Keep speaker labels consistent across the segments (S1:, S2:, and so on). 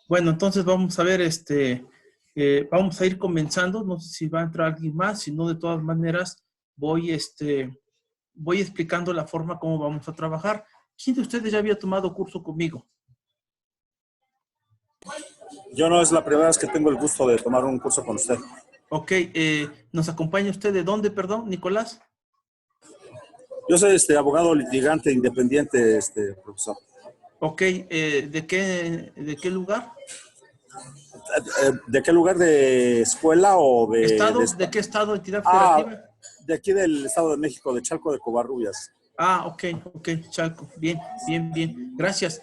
S1: Bueno, entonces vamos a ver, vamos a ir comenzando. No sé si va a entrar alguien más, si no, de todas maneras, voy explicando la forma como vamos a trabajar. ¿Quién de ustedes ya había tomado curso conmigo?
S2: Yo no, es la primera vez que tengo el gusto de tomar un curso con usted.
S1: Ok, ¿nos acompaña usted de dónde, perdón, Nicolás?
S2: Yo soy abogado litigante independiente, profesor.
S1: Ok, ¿de qué lugar?
S2: ¿De qué lugar? ¿De escuela o
S1: ¿Estado? ¿De qué estado, entidad
S2: Ah,
S1: federativa?
S2: de aquí del Estado de México, de Chalco de Covarrubias.
S1: Ah, ok, ok, Chalco. Bien, bien, bien. Gracias.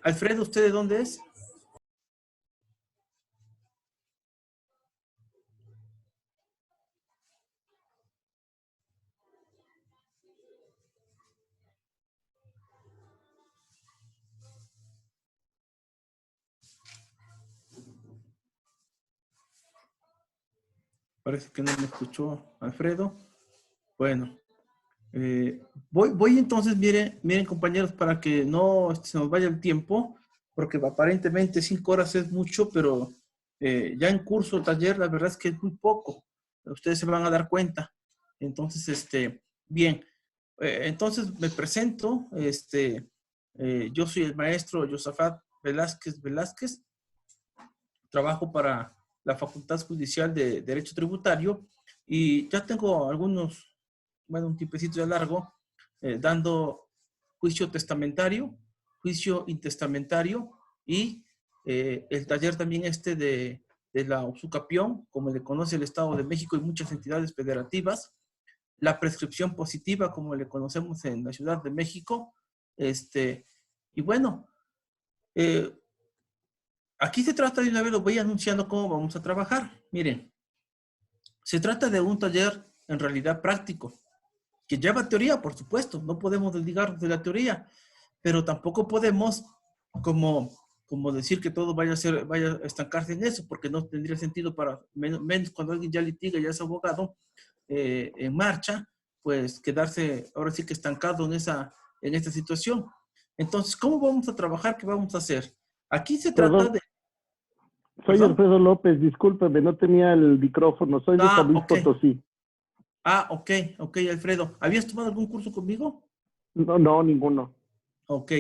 S1: Alfredo, ¿usted de dónde es? Parece que no me escuchó Alfredo. Bueno, voy entonces, miren compañeros, para que no se nos vaya el tiempo, porque aparentemente 5 horas es mucho, pero ya en curso, taller, la verdad es que es muy poco. Ustedes se van a dar cuenta. Entonces, bien. Entonces me presento. Yo soy el maestro Josafat Velázquez. Trabajo para la Facultad Judicial de Derecho Tributario y ya tengo algunos, bueno, un tiempecito ya largo, dando juicio testamentario, juicio intestamentario y el taller también de la usucapión, como le conoce el Estado de México y muchas entidades federativas, la prescripción positiva, como le conocemos en la Ciudad de México, y bueno, eh, aquí se trata de una vez, lo voy anunciando cómo vamos a trabajar. Miren, se trata de un taller en realidad práctico, que lleva teoría, por supuesto, no podemos desligarnos de la teoría, pero tampoco podemos como decir que todo vaya a estancarse en eso, porque no tendría sentido para, menos cuando alguien ya litiga, ya es abogado, en marcha, pues quedarse ahora sí que estancado en esta situación. Entonces, ¿cómo vamos a trabajar? ¿Qué vamos a hacer? Aquí se trata
S3: Perdón,
S1: de...
S3: soy
S1: ¿Perdón?
S3: Alfredo López, discúlpeme, no tenía el micrófono, soy de San Luis
S1: Ok.
S3: Potosí.
S1: Ok, ok, Alfredo. ¿Habías tomado algún curso conmigo?
S3: No, ninguno.
S1: Ok,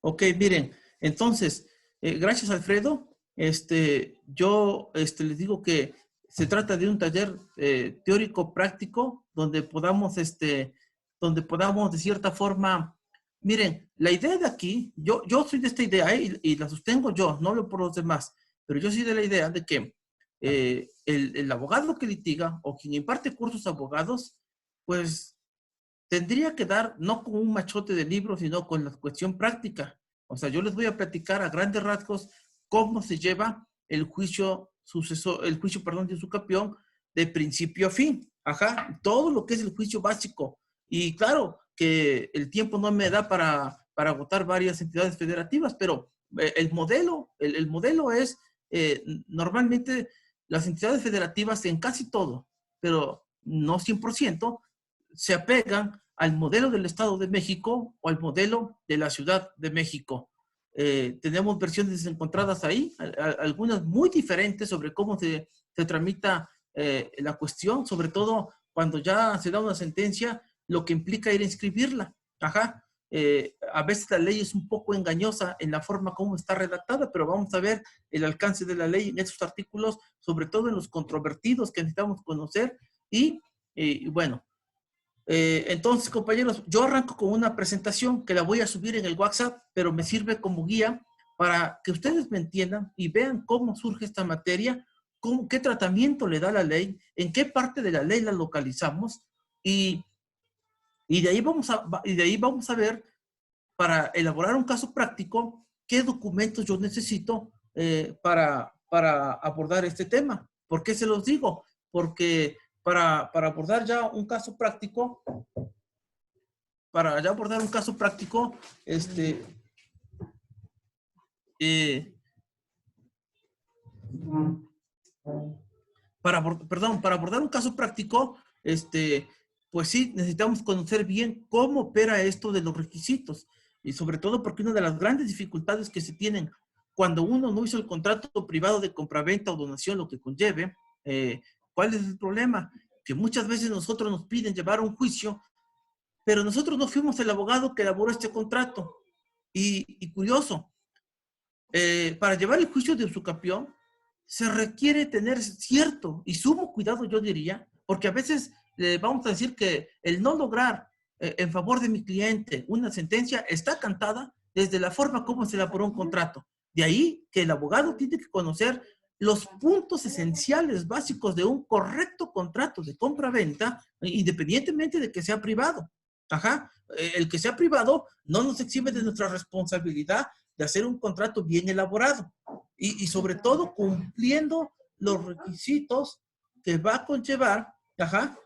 S1: ok, miren. Entonces, gracias, Alfredo. Yo les digo que se trata de un taller teórico práctico donde podamos de cierta forma, miren, la idea de aquí, yo soy de esta idea, y la sostengo yo, no hablo por los demás, pero yo soy de la idea de que el abogado que litiga o quien imparte cursos a abogados, pues tendría que dar no con un machote de libros, sino con la cuestión práctica. O sea, yo les voy a platicar a grandes rasgos cómo se lleva el juicio perdón, de usucapión de principio a fin. Ajá, todo lo que es el juicio básico. Y claro que el tiempo no me da para agotar varias entidades federativas, pero el modelo es normalmente las entidades federativas en casi todo, pero no 100%, se apegan al modelo del Estado de México o al modelo de la Ciudad de México. Tenemos versiones encontradas ahí, algunas muy diferentes sobre cómo se tramita la cuestión, sobre todo cuando ya se da una sentencia, lo que implica ir a inscribirla. Ajá. A veces la ley es un poco engañosa en la forma como está redactada, pero vamos a ver el alcance de la ley en estos artículos, sobre todo en los controvertidos que necesitamos conocer. Y bueno, entonces, compañeros, yo arranco con una presentación que la voy a subir en el WhatsApp, pero me sirve como guía para que ustedes me entiendan y vean cómo surge esta materia, qué tratamiento le da la ley, en qué parte de la ley la localizamos y, y de ahí vamos a ver, para elaborar un caso práctico, qué documentos yo necesito para abordar este tema. ¿Por qué se los digo? Porque para abordar ya un caso práctico, este, eh, para abordar un caso práctico, pues sí, necesitamos conocer bien cómo opera esto de los requisitos. Y sobre todo porque una de las grandes dificultades que se tienen cuando uno no hizo el contrato privado de compraventa o donación, lo que conlleve, ¿cuál es el problema? Que muchas veces nosotros nos piden llevar a un juicio, pero nosotros no fuimos el abogado que elaboró este contrato. Y curioso, para llevar el juicio de usucapión se requiere tener cierto y sumo cuidado, yo diría, porque a veces vamos a decir que el no lograr en favor de mi cliente una sentencia está cantada desde la forma como se elaboró un contrato. De ahí que el abogado tiene que conocer los puntos esenciales básicos de un correcto contrato de compra-venta, independientemente de que sea privado. Ajá. El que sea privado no nos exime de nuestra responsabilidad de hacer un contrato bien elaborado y sobre todo cumpliendo los requisitos que va a conllevar, ajá,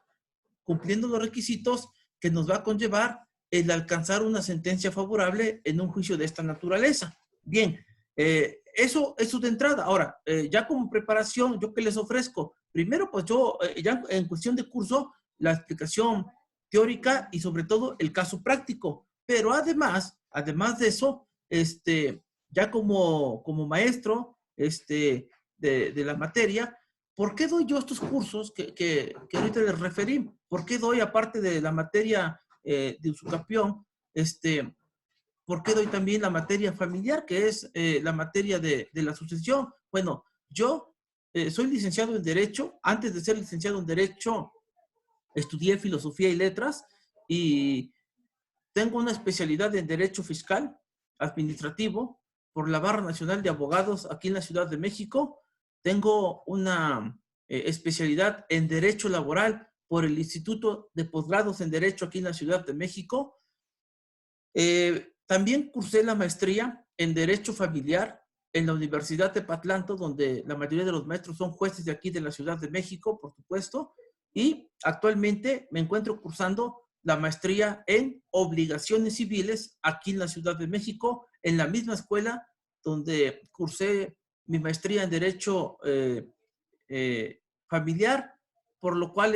S1: cumpliendo los requisitos que nos va a conllevar el alcanzar una sentencia favorable en un juicio de esta naturaleza. Bien, eso de entrada. Ahora, ya como preparación, ¿yo qué les ofrezco? Primero, pues yo, ya en cuestión de curso, la explicación teórica y sobre todo el caso práctico. Pero además de eso, ya como maestro de la materia, ¿por qué doy yo estos cursos que ahorita les referí? ¿Por qué doy, aparte de la materia de usucapión, ¿por qué doy también la materia familiar, que es la materia de la sucesión? Bueno, yo soy licenciado en Derecho. Antes de ser licenciado en Derecho, estudié Filosofía y Letras y tengo una especialidad en Derecho Fiscal Administrativo por la Barra Nacional de Abogados aquí en la Ciudad de México. Tengo una especialidad en Derecho Laboral por el Instituto de Posgrados en Derecho aquí en la Ciudad de México. También cursé la maestría en Derecho Familiar en la Universidad de Patlanto, donde la mayoría de los maestros son jueces de aquí de la Ciudad de México, por supuesto. Y actualmente me encuentro cursando la maestría en Obligaciones Civiles aquí en la Ciudad de México, en la misma escuela donde cursé mi maestría en Derecho Familiar, por lo cual,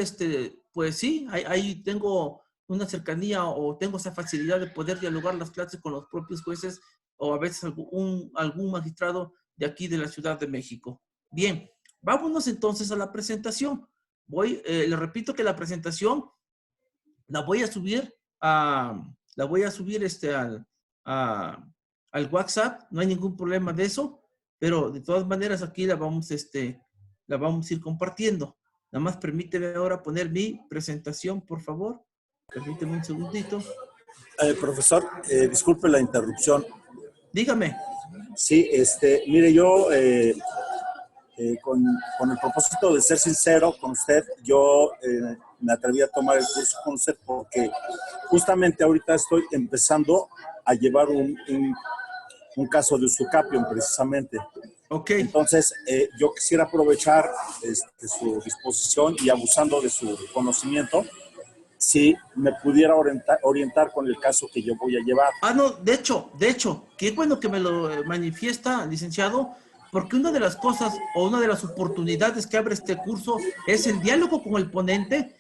S1: pues sí, ahí tengo una cercanía o tengo esa facilidad de poder dialogar las clases con los propios jueces o a veces algún magistrado de aquí de la Ciudad de México. Bien, vámonos entonces a la presentación. Le repito que la presentación la voy a subir al WhatsApp, no hay ningún problema de eso, pero de todas maneras aquí la vamos a ir compartiendo. Nada más permíteme ahora poner mi presentación, por favor. Permíteme un segundito.
S2: Profesor, disculpe la interrupción.
S1: Dígame.
S2: Sí, mire, yo con el propósito de ser sincero con usted, yo me atreví a tomar el curso con usted porque justamente ahorita estoy empezando a llevar un caso de usucapión precisamente.
S1: Ok.
S2: Entonces, yo quisiera aprovechar su disposición y abusando de su conocimiento, si me pudiera orientar con el caso que yo voy a llevar.
S1: No, de hecho, qué bueno que me lo manifiesta, licenciado, porque una de las cosas o una de las oportunidades que abre este curso es el diálogo con el ponente,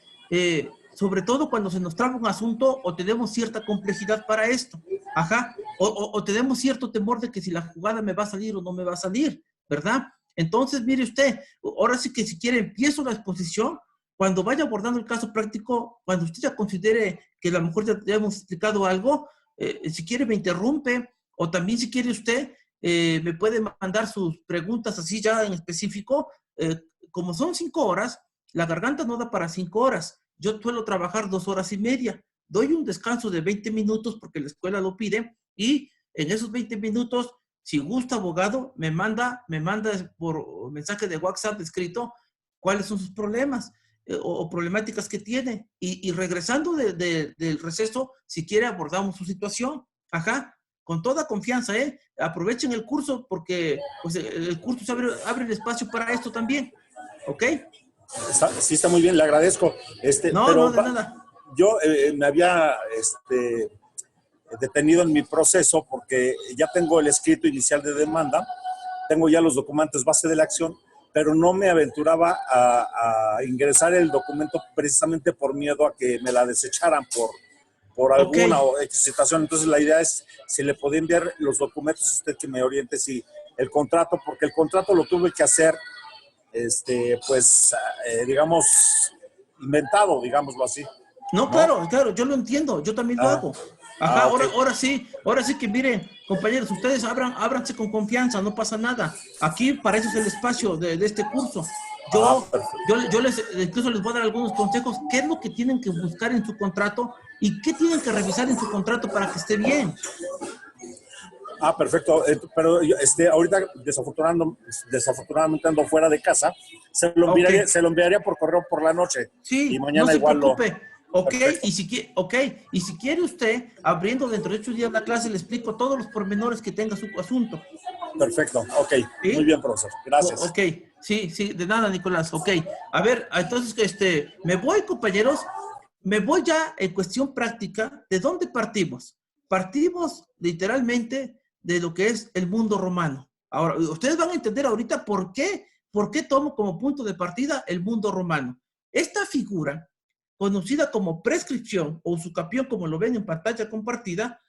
S1: sobre todo cuando se nos traba un asunto o tenemos cierta complejidad para esto, ajá, o tenemos cierto temor de que si la jugada me va a salir o no me va a salir, ¿verdad? Entonces, mire usted, ahora sí que si quiere empiezo la exposición. Cuando vaya abordando el caso práctico, cuando usted ya considere que a lo mejor ya hemos explicado algo, si quiere me interrumpe, o también si quiere usted, me puede mandar sus preguntas así ya en específico. Como son 5 horas, la garganta no da para 5 horas. Yo suelo trabajar 2 horas y media. Doy un descanso de 20 minutos porque la escuela lo pide, y en esos 20 minutos, si gusta, abogado, me manda por mensaje de WhatsApp escrito cuáles son sus problemas o problemáticas que tiene. Y regresando del receso, si quiere, abordamos su situación. Ajá, con toda confianza, aprovechen el curso porque pues, el curso abre el espacio para esto también. ¿Ok?
S2: Sí, está muy bien, le agradezco.
S1: No, de nada.
S2: Yo me había detenido en mi proceso porque ya tengo el escrito inicial de demanda, tengo ya los documentos base de la acción, pero no me aventuraba a ingresar el documento precisamente por miedo a que me la desecharan por
S1: Ok.
S2: alguna o X situación. Entonces la idea es si le podía enviar los documentos, usted que me oriente si el contrato, porque el contrato lo tuve que hacer, pues, digamos, inventado, digámoslo así,
S1: No,
S2: ¿no?
S1: claro, claro, yo lo entiendo, yo también lo
S2: Ah,
S1: hago. Ajá,
S2: ok.
S1: ahora sí que miren, compañeros, ustedes ábranse con confianza, no pasa nada. Aquí para eso es el espacio de este curso.
S2: Perfecto.
S1: Yo les, incluso les voy a dar algunos consejos, qué es lo que tienen que buscar en su contrato y qué tienen que revisar en su contrato para que esté bien.
S2: Perfecto. Pero ahorita desafortunadamente ando fuera de casa.
S1: Ok,
S2: Se lo enviaría por correo por la noche y
S1: sí, no
S2: mañana
S1: se
S2: igual lo.
S1: preocupe. Ok,
S2: Perfecto.
S1: y si quiere usted, abriendo dentro de 8 días la clase, le explico todos los pormenores que tenga su asunto.
S2: Perfecto. Ok. Muy
S1: ¿Sí?
S2: bien, profesor. Gracias.
S1: Ok, sí, sí, de nada, Nicolás. Ok, a ver, entonces, me voy, compañeros, me voy ya en cuestión práctica. ¿De dónde partimos? Partimos literalmente de lo que es el mundo romano. Ahora, ustedes van a entender ahorita por qué tomo como punto de partida el mundo romano. Esta figura, conocida como prescripción o usucapión, como lo ven en pantalla compartida,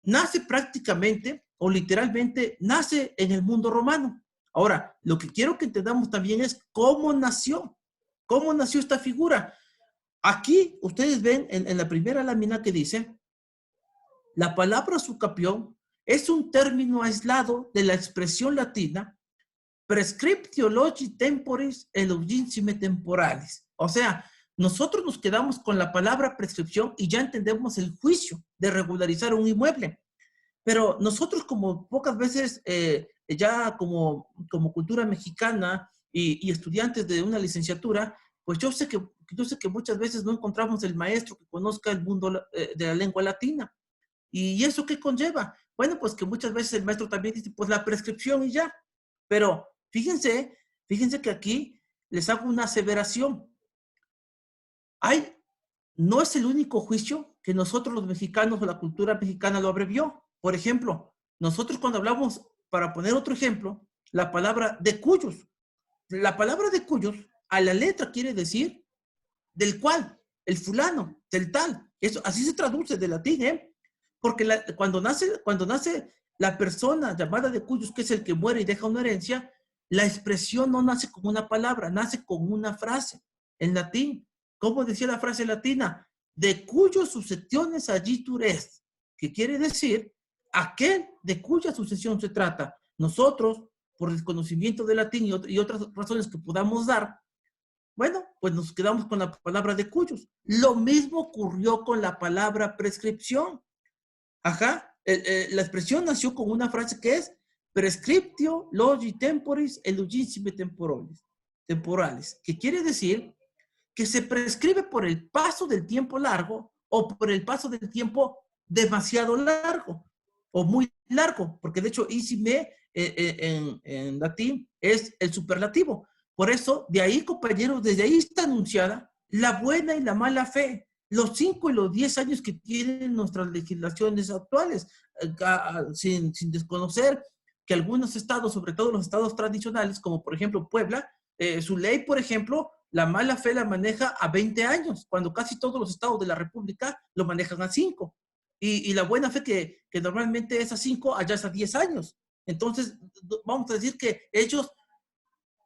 S1: nace prácticamente o literalmente nace en el mundo romano. Ahora, lo que quiero que entendamos también es cómo nació esta figura. Aquí ustedes ven en la primera lámina que dice, la palabra usucapión es un término aislado de la expresión latina prescriptio logi temporis eloginsime temporalis. O sea, nosotros nos quedamos con la palabra prescripción y ya entendemos el juicio de regularizar un inmueble. Pero nosotros como pocas veces, ya como cultura mexicana y estudiantes de una licenciatura, pues yo sé que muchas veces no encontramos el maestro que conozca el mundo de la lengua latina. ¿Y eso qué conlleva? Bueno, pues que muchas veces el maestro también dice, pues la prescripción y ya. Pero fíjense que aquí les hago una aseveración. Hay no es el único juicio que nosotros los mexicanos o la cultura mexicana lo abrevió. Por ejemplo, nosotros cuando hablamos, para poner otro ejemplo, la palabra de cuyos. La palabra de cuyos a la letra quiere decir del cual, el fulano, del tal. Eso, así se traduce de latín, ¿eh? Porque cuando nace la persona llamada de cuyos, que es el que muere y deja una herencia, la expresión no nace con una palabra, nace con una frase en latín. ¿Cómo decía la frase latina? De cuyos sucesiones agitur est, que quiere decir aquel de cuya sucesión se trata. Nosotros, por desconocimiento de latín y otras razones que podamos dar, bueno, pues nos quedamos con la palabra de cuyos. Lo mismo ocurrió con la palabra prescripción. Ajá, la expresión nació con una frase que es prescriptio logi temporis elugisime temporales, que quiere decir que se prescribe por el paso del tiempo largo o por el paso del tiempo demasiado largo o muy largo, porque de hecho isime en latín es el superlativo. Por eso, de ahí, compañeros, desde ahí está anunciada la buena y la mala fe, los 5 y los 10 años que tienen nuestras legislaciones actuales, sin desconocer que algunos estados, sobre todo los estados tradicionales, como por ejemplo Puebla, su ley, por ejemplo, la mala fe la maneja a 20 años, cuando casi todos los estados de la República lo manejan a 5. Y la buena fe que normalmente es a 5, allá es a 10 años. Entonces, vamos a decir que ellos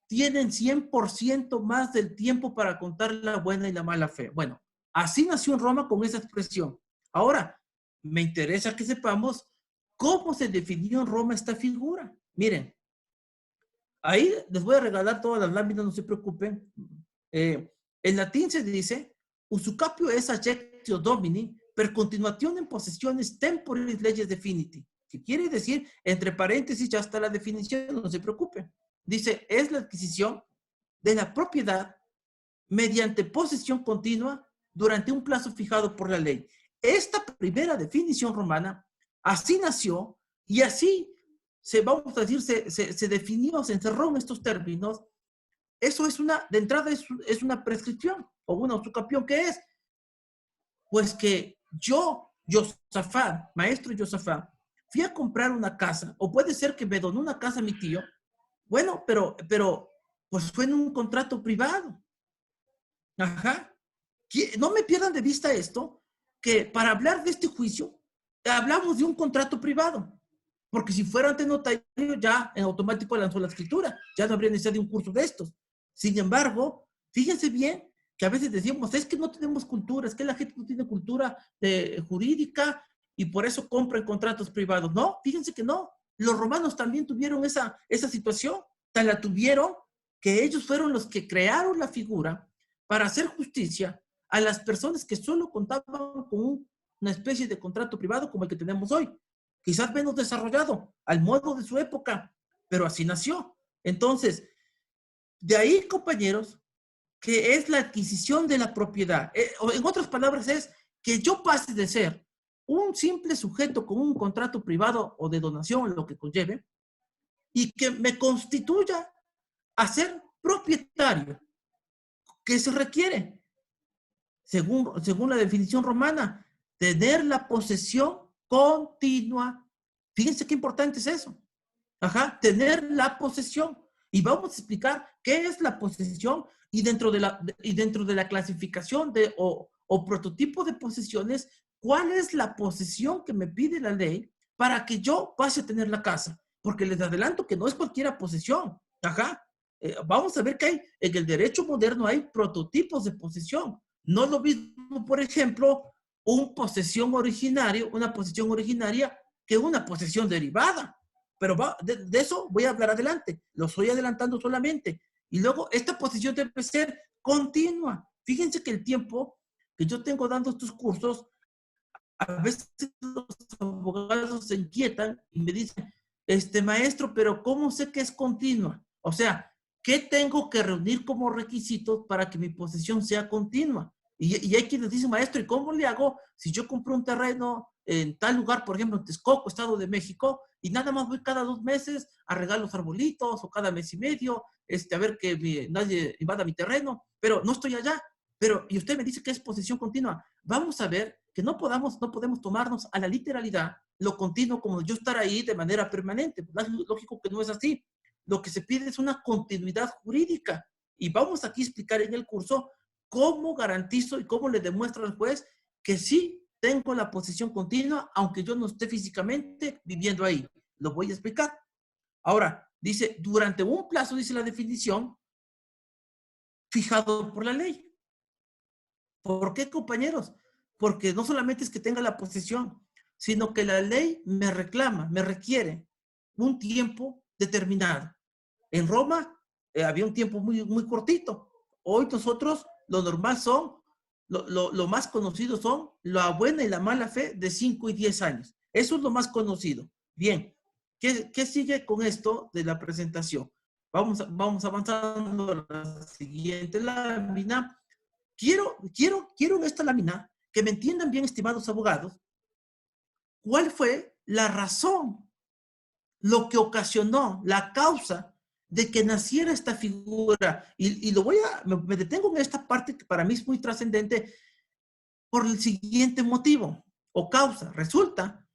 S1: tienen 100% más del tiempo para contar la buena y la mala fe. Bueno, así nació en Roma con esa expresión. Ahora, me interesa que sepamos cómo se definió en Roma esta figura. Miren, ahí les voy a regalar todas las láminas, no se preocupen. En latín se dice, usucapio es adjectio domini per continuación en posesiones temporis leyes definiti, que quiere decir, entre paréntesis, ya está la definición, no se preocupen. Dice, es la adquisición de la propiedad mediante posesión continua durante un plazo fijado por la ley. Esta primera definición romana, así nació y así vamos a decir, se definió, se encerró en estos términos. Eso es de entrada es una prescripción o una usucapión. ¿Qué es? Pues que yo, Josafat, maestro Josafat, fui a comprar una casa, o puede ser que me donó una casa a mi tío. Bueno, pero pues fue en un contrato privado. Ajá. No me pierdan de vista esto, que para hablar de este juicio, hablamos de un contrato privado. Porque si fuera ante notario, ya en automático lanzó la escritura. Ya no habría necesidad de un curso de estos. Sin embargo, fíjense bien que a veces decimos, es que no tenemos cultura, es que la gente no tiene cultura jurídica y por eso compran contratos privados. No, fíjense que no. Los romanos también tuvieron esa situación. Tan la tuvieron que ellos fueron los que crearon la figura para hacer justicia a las personas que solo contaban con una especie de contrato privado como el que tenemos hoy. Quizás menos desarrollado, al modo de su época, pero así nació. Entonces, de ahí, compañeros, que es la adquisición de la propiedad. O en otras palabras, es que yo pase de ser un simple sujeto con un contrato privado o de donación, lo que conlleve, y que me constituya a ser propietario. ¿Qué se requiere? Según la definición romana, tener la posesión continua. Fíjense qué importante es eso. Ajá, tener la posesión. Y vamos a explicar qué es la posesión y dentro de la clasificación o prototipo de posesiones, cuál es la posesión que me pide la ley para que yo pase a tener la casa. Porque les adelanto que no es cualquier posesión. Ajá. Vamos a ver que hay, en el derecho moderno hay prototipos de posesión. No es lo mismo, por ejemplo, una posesión originaria que una posesión derivada. Pero de eso voy a hablar adelante. Lo estoy adelantando solamente. Y luego, esta posesión debe ser continua. Fíjense que el tiempo que yo tengo dando estos cursos, a veces los abogados se inquietan y me dicen, maestro, pero ¿cómo sé que es continua? O sea, ¿qué tengo que reunir como requisitos para que mi posesión sea continua? Y hay quienes dicen, maestro, ¿y cómo le hago si yo compro un terreno en tal lugar, por ejemplo, en Texcoco, Estado de México, y nada más voy cada 2 meses a regar los arbolitos, o cada mes y medio, a ver que nadie invada mi terreno, pero no estoy allá? Y usted me dice que es posesión continua. Vamos a ver que no podemos tomarnos a la literalidad lo continuo como yo estar ahí de manera permanente. Es lógico que no es así. Lo que se pide es una continuidad jurídica. Y vamos aquí a explicar en el curso cómo garantizo y cómo le demuestro al juez que sí tengo la posesión continua, aunque yo no esté físicamente viviendo ahí. Lo voy a explicar. Ahora, dice, durante un plazo, dice la definición, fijado por la ley. ¿Por qué, compañeros? Porque no solamente es que tenga la posesión, sino que la ley me reclama, me requiere un tiempo determinado. En Roma había un tiempo muy, muy cortito. Hoy nosotros, lo normal son, lo más conocido son la buena y la mala fe de 5 y 10 años. Eso es lo más conocido. Bien, ¿qué sigue con esto de la presentación? Vamos avanzando a la siguiente lámina. Quiero en esta lámina que me entiendan bien, estimados abogados, cuál fue la razón, lo que ocasionó, la causa de que naciera esta figura. Y me detengo en esta parte que para mí es muy trascendente por el siguiente motivo o causa. Resulta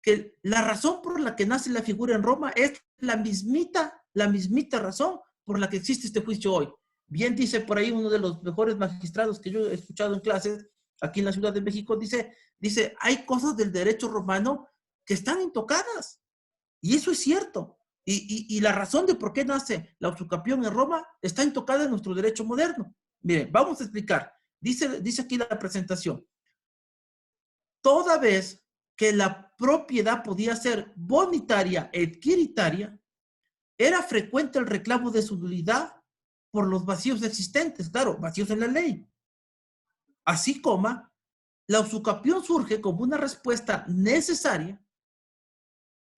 S1: que la razón por la que nace la figura en Roma es la mismita razón por la que existe este juicio hoy. Bien dice por ahí uno de los mejores magistrados que yo he escuchado en clases aquí en la Ciudad de México, dice, hay cosas del derecho romano que están intocadas. Y eso es cierto. Y la razón de por qué nace la usucapión en Roma está intocada en nuestro derecho moderno. Miren, vamos a explicar. Dice aquí la presentación. Toda vez que la propiedad podía ser bonitaria e adquiritaria, era frecuente el reclamo de su nulidad por los vacíos existentes, claro, vacíos en la ley. Así como la usucapión surge como una respuesta necesaria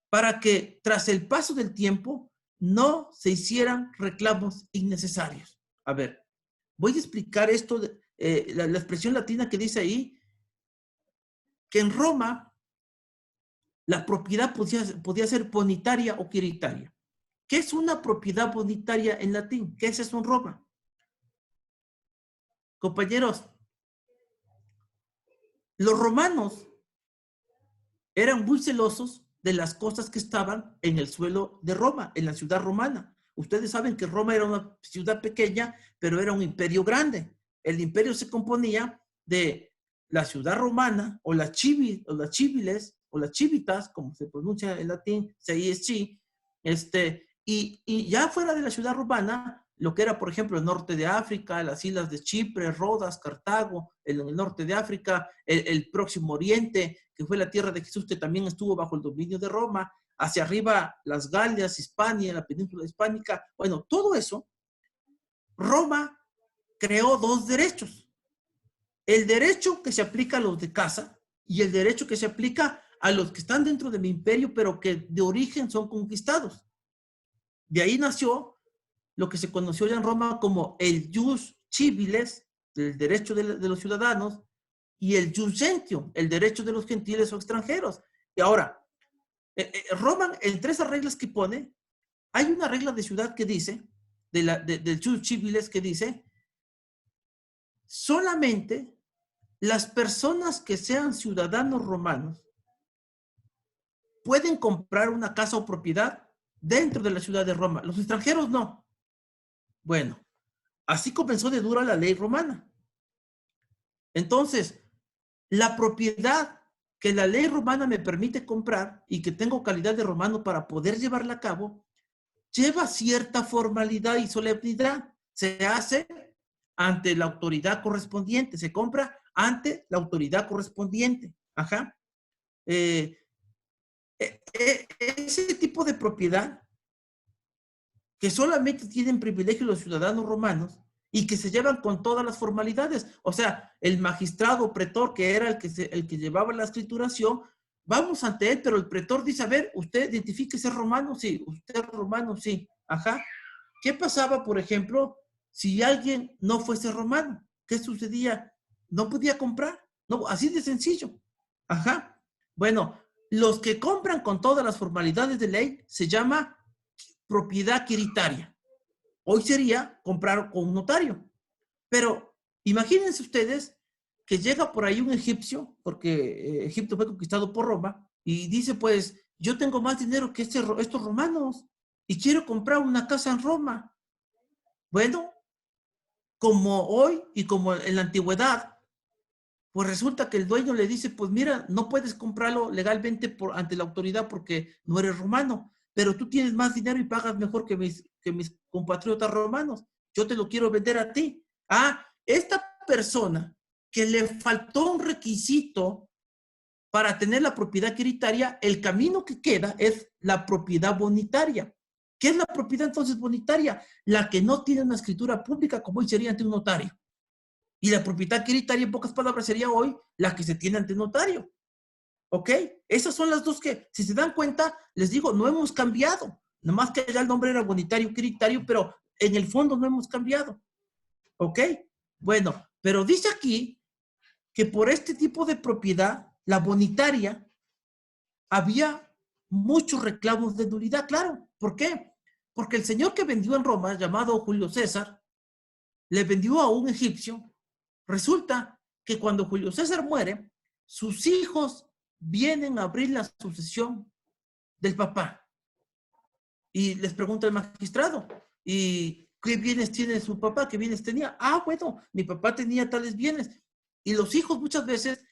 S1: para que tras el paso del tiempo no se hicieran reclamos innecesarios. A ver, voy a explicar esto, la expresión latina que dice ahí, que en Roma la propiedad podía ser bonitaria o quiritaria. ¿Qué es una propiedad bonitaria en latín? ¿Qué es eso en Roma? Compañeros, los romanos eran muy celosos de las cosas que estaban en el suelo de Roma, en la ciudad romana. Ustedes saben que Roma era una ciudad pequeña, pero era un imperio grande. El imperio se componía de la ciudad romana, o las civiles, o las civitas, como se pronuncia en latín, CISC, y ya fuera de la ciudad romana, lo que era, por ejemplo, el norte de África, las islas de Chipre, Rodas, Cartago, en el norte de África, el Próximo Oriente, que fue la tierra de Jesús, que también estuvo bajo el dominio de Roma, hacia arriba las Galias, Hispania, la península hispánica, bueno, todo eso, Roma creó dos derechos. El derecho que se aplica a los de casa y el derecho que se aplica a los que están dentro de mi imperio, pero que de origen son conquistados. De ahí nació lo que se conoció ya en Roma como el jus civiles, el derecho de los ciudadanos, y el jus gentium, el derecho de los gentiles o extranjeros. Y ahora, Roma, entre esas reglas que pone, hay una regla de ciudad que dice, del jus civiles, que dice, solamente las personas que sean ciudadanos romanos pueden comprar una casa o propiedad dentro de la ciudad de Roma. Los extranjeros no. Bueno, así comenzó de dura la ley romana. Entonces, la propiedad que la ley romana me permite comprar y que tengo calidad de romano para poder llevarla a cabo, lleva cierta formalidad y solemnidad. Se hace ante la autoridad correspondiente, se compra ante la autoridad correspondiente. Ajá. Ese tipo de propiedad que solamente tienen privilegio los ciudadanos romanos y que se llevan con todas las formalidades. O sea, el magistrado pretor, que era el que llevaba la escrituración, vamos ante él, pero el pretor dice, a ver, usted identifíquese romano, sí, usted es romano, sí, ajá. ¿Qué pasaba, por ejemplo, si alguien no fuese romano? ¿Qué sucedía? No podía comprar, no, así de sencillo, ajá. Bueno, los que compran con todas las formalidades de ley se llama propiedad quiritaria. Hoy sería comprar con un notario. Pero imagínense ustedes que llega por ahí un egipcio, porque Egipto fue conquistado por Roma, y dice, pues, yo tengo más dinero que estos romanos y quiero comprar una casa en Roma. Bueno, como hoy y como en la antigüedad, pues resulta que el dueño le dice, pues mira, no puedes comprarlo legalmente ante la autoridad porque no eres romano, pero tú tienes más dinero y pagas mejor que mis compatriotas romanos. Yo te lo quiero vender a ti. Ah, esta persona que le faltó un requisito para tener la propiedad quiritaria, el camino que queda es la propiedad bonitaria. ¿Qué es la propiedad entonces bonitaria? La que no tiene una escritura pública, como hoy sería ante un notario. Y la propiedad quiritaria, en pocas palabras, sería hoy la que se tiene ante notario. ¿Ok? Esas son las dos que, si se dan cuenta, les digo, no hemos cambiado. Nomás que ya el nombre era bonitario, quiritario, pero en el fondo no hemos cambiado. ¿Ok? Bueno, pero dice aquí que por este tipo de propiedad, la bonitaria, había muchos reclamos de nulidad. Claro, ¿por qué? Porque el señor que vendió en Roma, llamado Julio César, le vendió a un egipcio. Resulta que cuando Julio César muere, sus hijos vienen a abrir la sucesión del papá. Y les pregunta el magistrado, ¿y qué bienes tiene su papá? ¿Qué bienes tenía? Ah, bueno, mi papá tenía tales bienes. Y los hijos muchas veces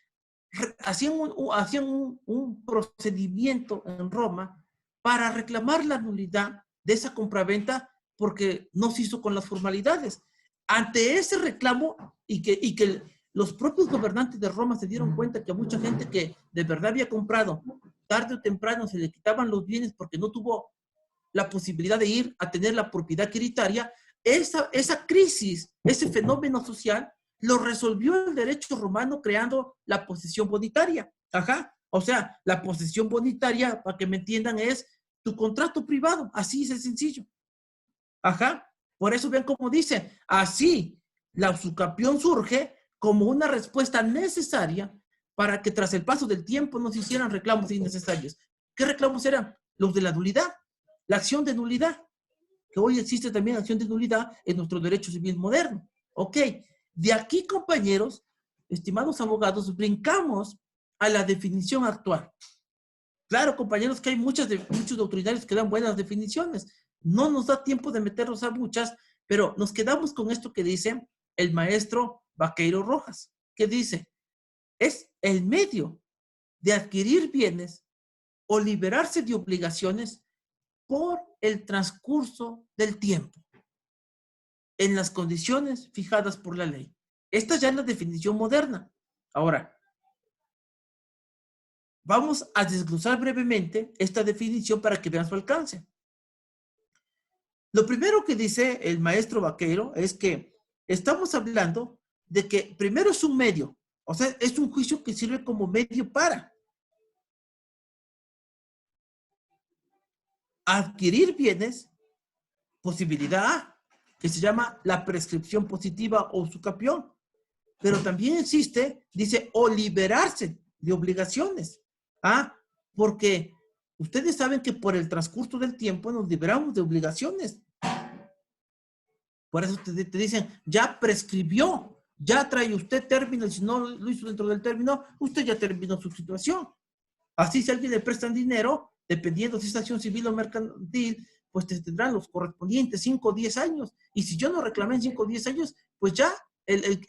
S1: hacían un procedimiento en Roma para reclamar la nulidad de esa compraventa porque no se hizo con las formalidades. Ante ese reclamo y que los propios gobernantes de Roma se dieron cuenta que a mucha gente que de verdad había comprado, tarde o temprano se le quitaban los bienes porque no tuvo la posibilidad de ir a tener la propiedad quiritaria, esa crisis, ese fenómeno social, lo resolvió el derecho romano creando la posesión bonitaria. Ajá. O sea, la posesión bonitaria, para que me entiendan, es tu contrato privado. Así es de sencillo. Ajá. Por eso ven cómo dice, así la usucapión surge como una respuesta necesaria para que tras el paso del tiempo no se hicieran reclamos innecesarios. ¿Qué reclamos eran? Los de la nulidad, la acción de nulidad, que hoy existe también acción de nulidad en nuestro derecho civil moderno. Ok, de aquí, compañeros, estimados abogados, brincamos a la definición actual. Claro, compañeros, que hay muchos doctrinarios que dan buenas definiciones. No nos da tiempo de meternos a muchas, pero nos quedamos con esto que dice el maestro Vaqueiro Rojas, que dice, es el medio de adquirir bienes o liberarse de obligaciones por el transcurso del tiempo, en las condiciones fijadas por la ley. Esta ya es la definición moderna. Ahora, vamos a desglosar brevemente esta definición para que vean su alcance. Lo primero que dice el maestro Vaquero es que estamos hablando de que primero es un medio, o sea, es un juicio que sirve como medio para adquirir bienes, posibilidad A, que se llama la prescripción positiva o usucapión. Pero también existe, dice, o liberarse de obligaciones. ¿Ah? Porque ustedes saben que por el transcurso del tiempo nos liberamos de obligaciones. Por eso te dicen, ya prescribió, ya trae usted término, y si no lo hizo dentro del término, usted ya terminó su situación. Así, si a alguien le prestan dinero, dependiendo si es acción civil o mercantil, pues te tendrán los correspondientes 5 o 10 años. Y si yo no reclamé en 5 o 10 años, pues ya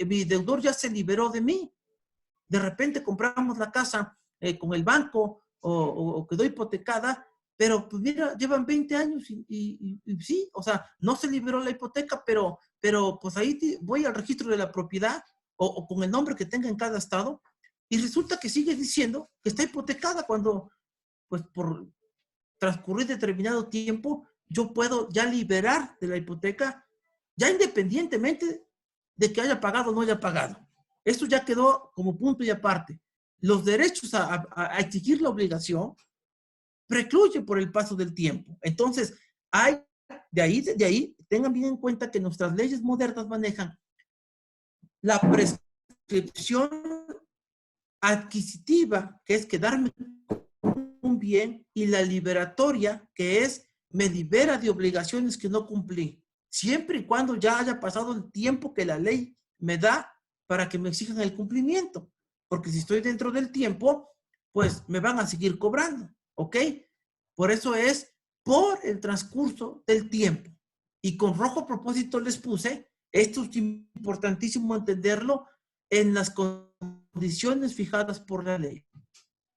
S1: mi deudor ya se liberó de mí. De repente compramos la casa con el banco o quedó hipotecada, pero pues mira, llevan 20 años y sí, o sea, no se liberó la hipoteca, pero pues ahí voy al registro de la propiedad o con el nombre que tenga en cada estado y resulta que sigue diciendo que está hipotecada cuando, pues por transcurrir determinado tiempo, yo puedo ya liberar de la hipoteca, ya independientemente de que haya pagado o no haya pagado. Esto ya quedó como punto y aparte. Los derechos a exigir la obligación precluye por el paso del tiempo. Entonces, de ahí, tengan bien en cuenta que nuestras leyes modernas manejan la prescripción adquisitiva, que es quedarme un bien, y la liberatoria, que es me libera de obligaciones que no cumplí, siempre y cuando ya haya pasado el tiempo que la ley me da para que me exijan el cumplimiento, porque si estoy dentro del tiempo, pues me van a seguir cobrando, ¿ok? Por eso es por el transcurso del tiempo. Y con rojo propósito les puse, esto es importantísimo entenderlo, en las condiciones fijadas por la ley.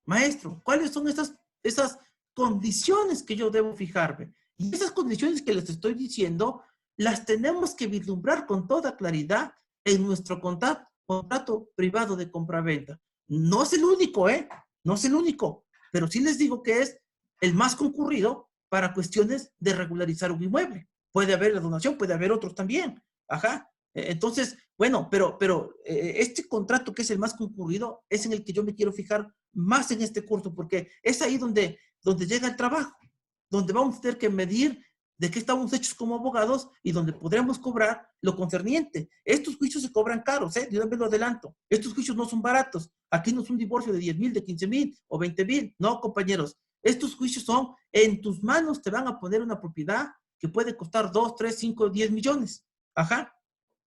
S1: Maestro, ¿cuáles son esas condiciones que yo debo fijarme? Y esas condiciones que les estoy diciendo, las tenemos que vislumbrar con toda claridad en nuestro contrato privado de compraventa. No es el único, ¿eh? No es el único, pero sí les digo que es el más concurrido para cuestiones de regularizar un inmueble. Puede haber la donación, puede haber otros también. Ajá. Entonces, bueno, pero este contrato que es el más concurrido es en el que yo me quiero fijar más en este curso, porque es ahí donde llega el trabajo, donde vamos a tener que medir de qué estamos hechos como abogados y donde podremos cobrar lo concerniente. Estos juicios se cobran caros, ¿eh? De una vez lo adelanto. Estos juicios no son baratos. Aquí no es un divorcio de 10,000, de 15,000 o 20,000. No, compañeros. Estos juicios son, en tus manos te van a poner una propiedad que puede costar 2, 3, 5, 10 millones. Ajá.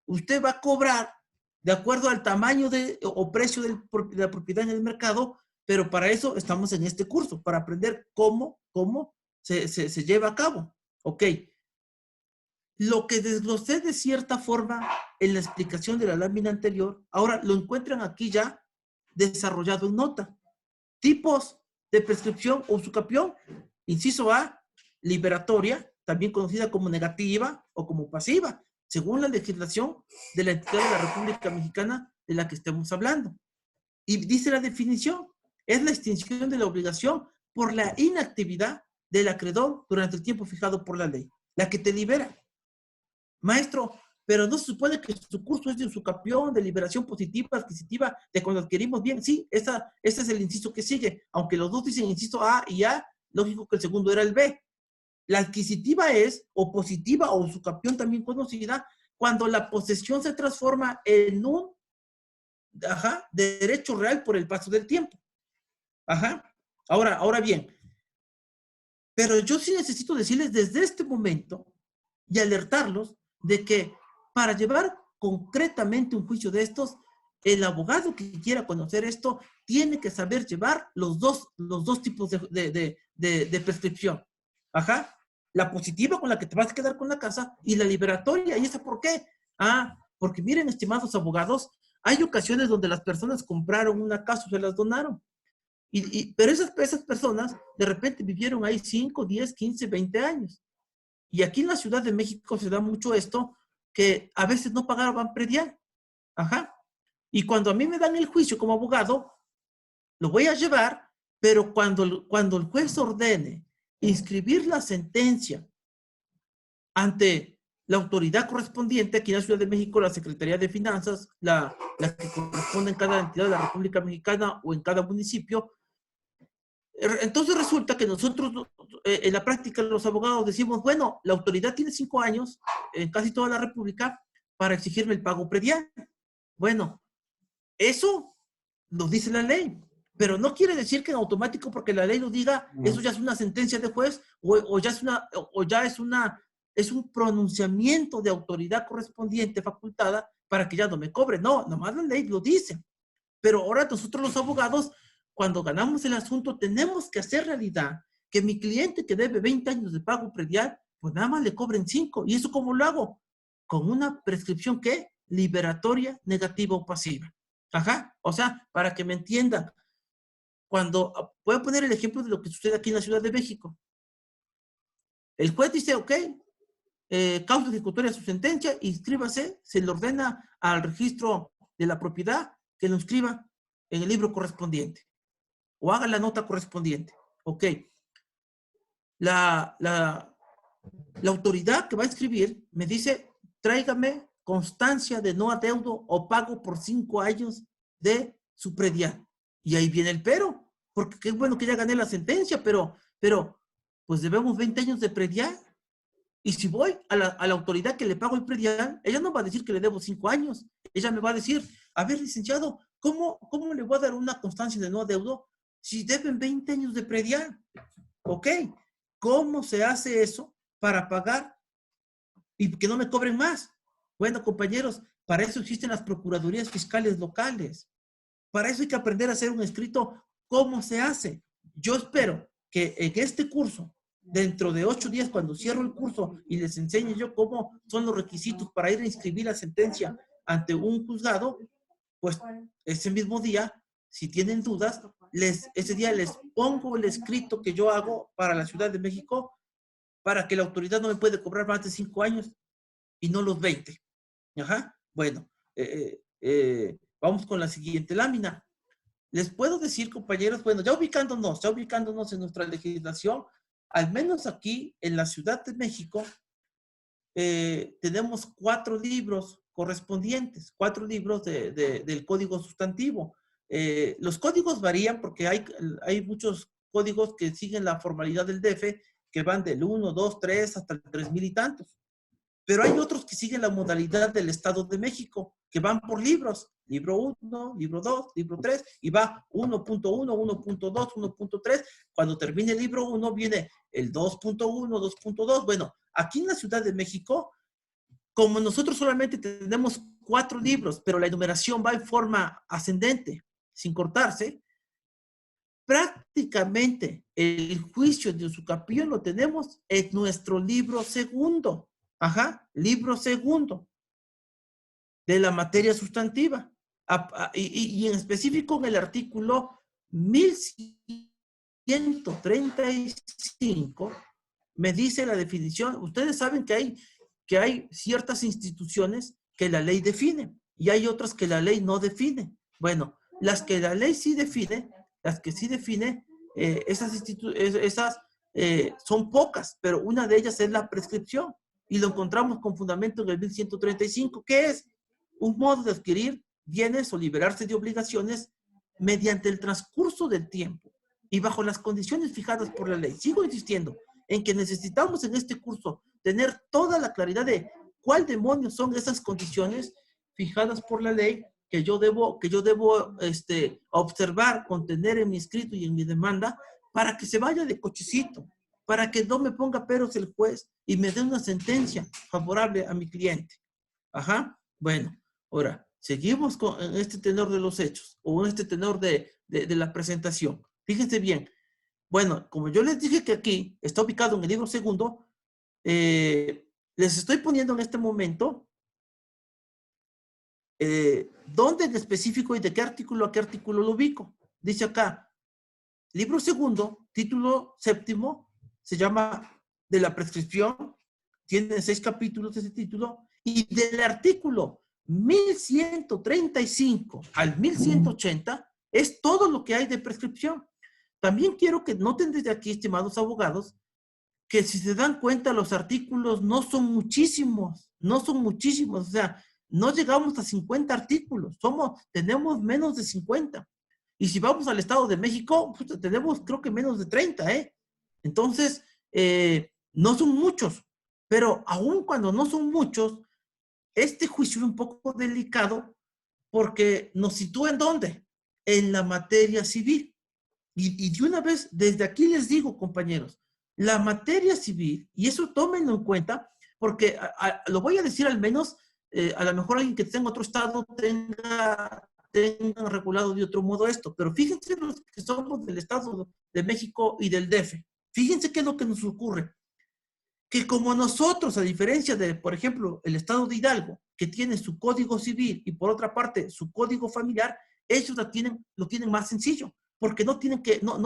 S1: Usted va a cobrar de acuerdo al tamaño o precio de la propiedad en el mercado, pero para eso estamos en este curso, para aprender cómo se lleva a cabo. Ok. Lo que desglosé de cierta forma en la explicación de la lámina anterior, ahora lo encuentran aquí ya desarrollado en nota. Tipos de prescripción o usucapión. Inciso A, liberatoria, también conocida como negativa o como pasiva, según la legislación de la entidad de la República Mexicana de la que estemos hablando. Y dice la definición, es la extinción de la obligación por la inactividad del acreedor durante el tiempo fijado por la ley, la que te libera. Maestro, pero no se supone que su curso es de usucapión, de liberación positiva, adquisitiva, de cuando adquirimos bien. Sí, ese es el inciso que sigue. Aunque los dos dicen inciso A y A, lógico que el segundo era el B. La adquisitiva es, o positiva, o usucapión también conocida, cuando la posesión se transforma en un derecho real por el paso del tiempo. Ajá. Ahora bien, pero yo sí necesito decirles desde este momento y alertarlos de que para llevar concretamente un juicio de estos, el abogado que quiera conocer esto tiene que saber llevar los dos tipos de prescripción. Ajá. La positiva con la que te vas a quedar con la casa y la liberatoria. ¿Y esa por qué? Porque miren, estimados abogados, Hay ocasiones donde las personas compraron una casa o se las donaron. Pero esas personas de repente vivieron ahí 5, 10, 15, 20 años. Y aquí en la Ciudad de México se da mucho esto, que a veces no pagaban predial. Ajá. Y cuando a mí me dan el juicio como abogado, lo voy a llevar, pero cuando el juez ordene inscribir la sentencia ante la autoridad correspondiente, aquí en la Ciudad de México, la Secretaría de Finanzas, la que corresponde en cada entidad de la República Mexicana o en cada municipio, entonces resulta que nosotros en la práctica los abogados decimos, bueno, la autoridad tiene 5 años en casi toda la República para exigirme el pago predial. Bueno, eso lo dice la ley, pero no quiere decir que en automático porque la ley lo diga, eso ya es una sentencia de juez o ya es un pronunciamiento de autoridad correspondiente facultada para que ya no me cobre. No, nomás la ley lo dice. Pero ahora nosotros los abogados, cuando ganamos el asunto, tenemos que hacer realidad que mi cliente que debe 20 años de pago predial, pues nada más le cobren 5. ¿Y eso cómo lo hago? Con una prescripción, ¿qué? Liberatoria, negativa o pasiva. Ajá. O sea, para que me entiendan, voy a poner el ejemplo de lo que sucede aquí en la Ciudad de México. El juez dice, ok, causa ejecutoria su sentencia, inscríbase, se le ordena al registro de la propiedad que lo inscriba en el libro correspondiente o haga la nota correspondiente. Ok. La autoridad que va a inscribir me dice, tráigame constancia de no adeudo o pago por 5 años de su predial. Y ahí viene el pero, porque qué bueno que ya gané la sentencia, pero pues debemos 20 años de predial. Y si voy a la autoridad que le pago el predial, ella no va a decir que le debo 5 años. Ella me va a decir, a ver, licenciado, ¿cómo le voy a dar una constancia de no adeudo si deben 20 años de predial? Ok, ¿cómo se hace eso para pagar y que no me cobren más? Bueno, compañeros, para eso existen las procuradurías fiscales locales. Para eso hay que aprender a hacer un escrito. ¿Cómo se hace? Yo espero que en este curso, dentro de 8 días, cuando cierro el curso y les enseñe yo cómo son los requisitos para ir a inscribir la sentencia ante un juzgado, pues ese mismo día, si tienen dudas, ese día les pongo el escrito que yo hago para la Ciudad de México para que la autoridad no me puede cobrar más de 5 años y no los 20. Ajá. Bueno, vamos con la siguiente lámina. Les puedo decir, compañeros, bueno, ya ubicándonos en nuestra legislación, al menos aquí en la Ciudad de México, tenemos 4 libros correspondientes, 4 libros del Código Sustantivo. Los códigos varían porque hay muchos códigos que siguen la formalidad del DF, que van del 1, 2, 3 hasta el 3,000 y tantos. Pero hay otros que siguen la modalidad del Estado de México, que van por libros. Libro 1, libro 2, libro 3, y va 1.1, 1.2, 1.3. Cuando termine el libro 1, viene el 2.1, 2.2. Bueno, aquí en la Ciudad de México, como nosotros solamente tenemos 4 libros, pero la enumeración va en forma ascendente, sin cortarse, prácticamente el juicio de Usucapión lo tenemos en nuestro libro segundo. Ajá, libro segundo de la materia sustantiva. Y en específico en el artículo 1135 me dice la definición. Ustedes saben que hay ciertas instituciones que la ley define y hay otras que la ley no define. Bueno, las que la ley sí define, esas son pocas, pero una de ellas es la prescripción. Y lo encontramos con fundamento en el 1135, que es un modo de adquirir bienes o liberarse de obligaciones mediante el transcurso del tiempo y bajo las condiciones fijadas por la ley. Sigo insistiendo en que necesitamos en este curso tener toda la claridad de cuál demonios son esas condiciones fijadas por la ley que yo debo observar, contener en mi escrito y en mi demanda para que se vaya de cochecito, para que no me ponga peros el juez y me dé una sentencia favorable a mi cliente. Ajá. Bueno, ahora, seguimos en este tenor de los hechos o en este tenor de la presentación. Fíjense bien. Bueno, como yo les dije que aquí está ubicado en el libro segundo, les estoy poniendo en este momento ¿Dónde en específico y de qué artículo a qué artículo lo ubico? Dice acá, libro segundo, título séptimo, se llama de la prescripción, tiene 6 capítulos ese título, y del artículo 1135 al 1180 es todo lo que hay de prescripción. También quiero que noten desde aquí, estimados abogados, que si se dan cuenta los artículos no son muchísimos, o sea, no llegamos a 50 artículos, tenemos menos de 50. Y si vamos al Estado de México, pues, tenemos creo que menos de 30, ¿eh? Entonces, no son muchos, pero aun cuando no son muchos, este juicio es un poco delicado porque nos sitúa ¿en dónde? En la materia civil. Y de una vez, desde aquí les digo, compañeros, la materia civil, y eso tómenlo en cuenta, porque lo voy a decir al menos, a lo mejor alguien que tenga otro estado tenga regulado de otro modo esto, pero fíjense los que somos del Estado de México y del DF. Fíjense qué es lo que nos ocurre. Que como nosotros, a diferencia de, por ejemplo, el Estado de Hidalgo, que tiene su código civil y por otra parte su código familiar, ellos lo tienen más sencillo, porque no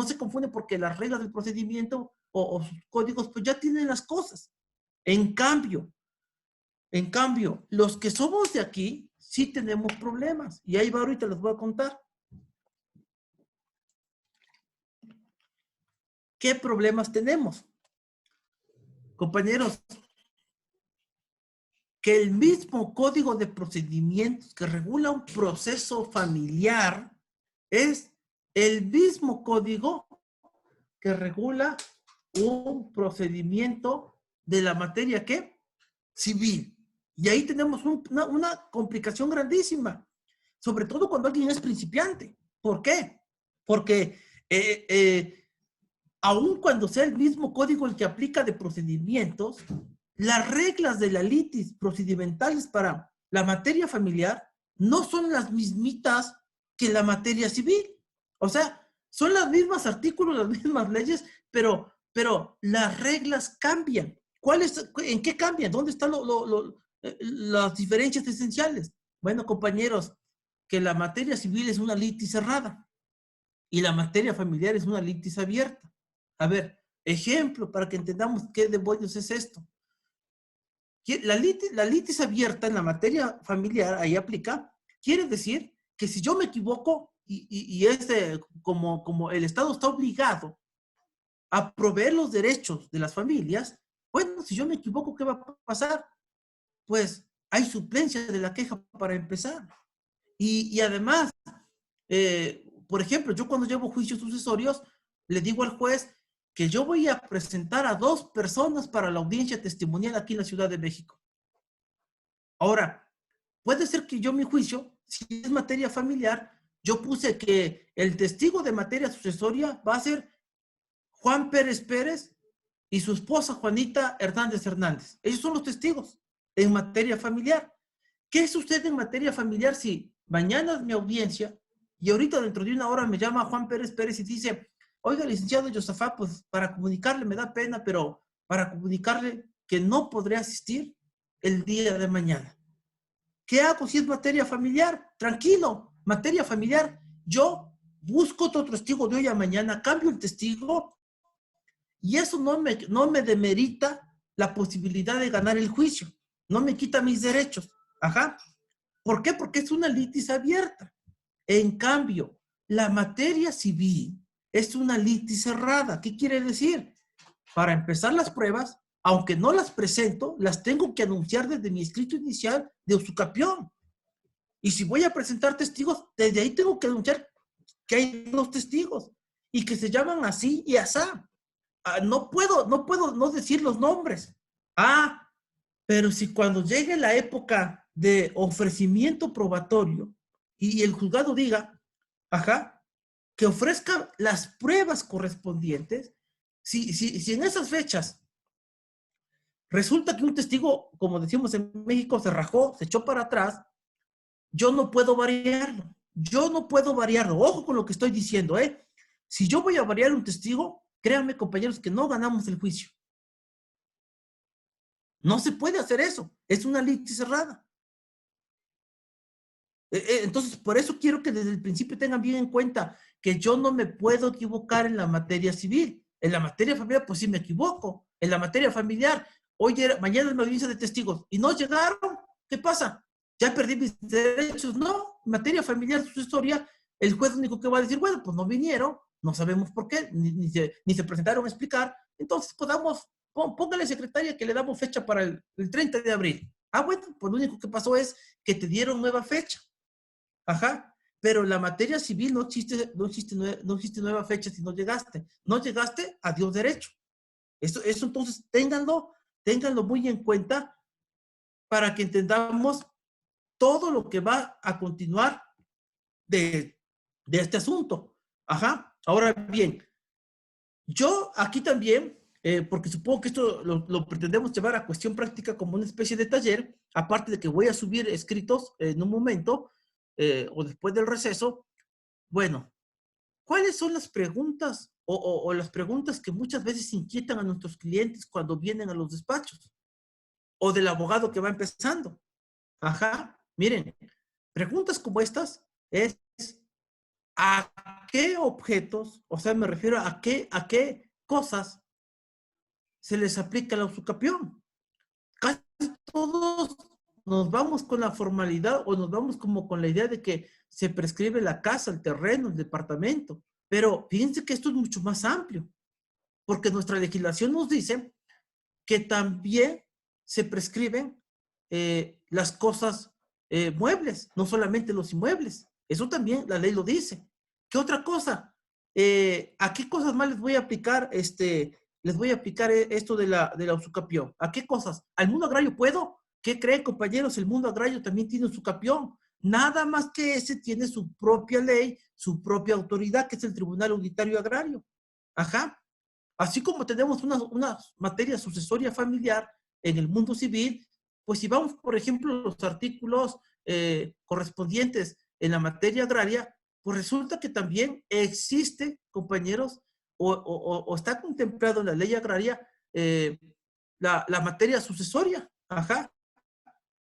S1: se confunden porque las reglas del procedimiento o sus códigos pues ya tienen las cosas. En cambio, los que somos de aquí, sí tenemos problemas. Y ahí va, ahorita les voy a contar. ¿Qué problemas tenemos? Compañeros, que el mismo código de procedimientos que regula un proceso familiar es el mismo código que regula un procedimiento de la materia ¿qué? Civil. Y ahí tenemos una complicación grandísima, sobre todo cuando alguien es principiante. ¿Por qué? Porque aun cuando sea el mismo código el que aplica de procedimientos, las reglas de la litis procedimentales para la materia familiar no son las mismitas que la materia civil. O sea, son los mismos artículos, las mismas leyes, pero las reglas cambian. ¿En qué cambian? ¿Dónde están las diferencias esenciales? Bueno, compañeros, que la materia civil es una litis cerrada y la materia familiar es una litis abierta. A ver, ejemplo para que entendamos qué demonios es esto. La litis abierta en la materia familiar, ahí aplica, quiere decir que si yo me equivoco y como el Estado está obligado a proveer los derechos de las familias, bueno, si yo me equivoco, ¿qué va a pasar? Pues hay suplencia de la queja para empezar. Y además, por ejemplo, yo cuando llevo juicios sucesorios, le digo al juez que yo voy a presentar a 2 personas para la audiencia testimonial aquí en la Ciudad de México. Ahora, puede ser que yo mi juicio, si es materia familiar, yo puse que el testigo de materia sucesoria va a ser Juan Pérez Pérez y su esposa Juanita Hernández Hernández. Ellos son los testigos en materia familiar. ¿Qué sucede en materia familiar si mañana es mi audiencia y ahorita dentro de una hora me llama Juan Pérez Pérez y dice, oiga, licenciado Josafá, pues para comunicarle me da pena, pero para comunicarle que no podré asistir el día de mañana? ¿Qué hago si es materia familiar? Tranquilo, materia familiar. Yo busco otro testigo de hoy a mañana, cambio el testigo y eso no me demerita la posibilidad de ganar el juicio. No me quita mis derechos. Ajá. ¿Por qué? Porque es una litis abierta. En cambio, la materia civil es una litis cerrada. ¿Qué quiere decir? Para empezar las pruebas, aunque no las presento, las tengo que anunciar desde mi escrito inicial de usucapión. Y si voy a presentar testigos, desde ahí tengo que anunciar que hay 2 testigos y que se llaman así y asá. No puedo no decir los nombres. Pero si cuando llegue la época de ofrecimiento probatorio y el juzgado diga, que ofrezca las pruebas correspondientes, si en esas fechas resulta que un testigo, como decimos en México, se rajó, se echó para atrás, yo no puedo variarlo. Ojo con lo que estoy diciendo, ¿eh? Si yo voy a variar un testigo, créanme, compañeros, que no ganamos el juicio. No se puede hacer eso. Es una litis cerrada. Entonces, por eso quiero que desde el principio tengan bien en cuenta que yo no me puedo equivocar en la materia civil. En la materia familiar, pues sí me equivoco. En la materia familiar, hoy mañana es la audiencia de testigos y no llegaron. ¿Qué pasa? ¿Ya perdí mis derechos? No. En materia familiar, sucesoria, el juez único que va a decir, bueno, pues no vinieron, no sabemos por qué, ni se presentaron a explicar. Entonces, podamos, póngale secretaria que le damos fecha para el 30 de abril. Ah, bueno, pues lo único que pasó es que te dieron nueva fecha. Ajá, pero en la materia civil no existe nueva fecha si no llegaste. No llegaste, adiós derecho. Eso entonces ténganlo muy en cuenta para que entendamos todo lo que va a continuar de este asunto. Ajá, ahora bien, yo aquí también, porque supongo que esto lo pretendemos llevar a cuestión práctica como una especie de taller, aparte de que voy a subir escritos en un momento o después del receso. Bueno, ¿cuáles son las preguntas o las preguntas que muchas veces inquietan a nuestros clientes cuando vienen a los despachos? O del abogado que va empezando. Ajá, miren, preguntas como estas es ¿a qué objetos, o sea, me refiero a qué cosas se les aplica la usucapión? Casi todos nos vamos con la formalidad o nos vamos como con la idea de que se prescribe la casa, el terreno, el departamento. Pero fíjense que esto es mucho más amplio, porque nuestra legislación nos dice que también se prescriben las cosas muebles, no solamente los inmuebles. Eso también la ley lo dice. ¿Qué otra cosa? ¿A qué cosas más les voy a aplicar esto de la usucapión? ¿A qué cosas? ¿Al mundo agrario puedo? ¿Qué creen, compañeros? El mundo agrario también tiene usucapión. Nada más que ese tiene su propia ley, su propia autoridad, que es el Tribunal Unitario Agrario. Ajá. Así como tenemos una materia sucesoria familiar en el mundo civil, pues si vamos, por ejemplo, los artículos correspondientes en la materia agraria, pues resulta que también existe, compañeros, o está contemplado en la ley agraria la materia sucesoria. Ajá,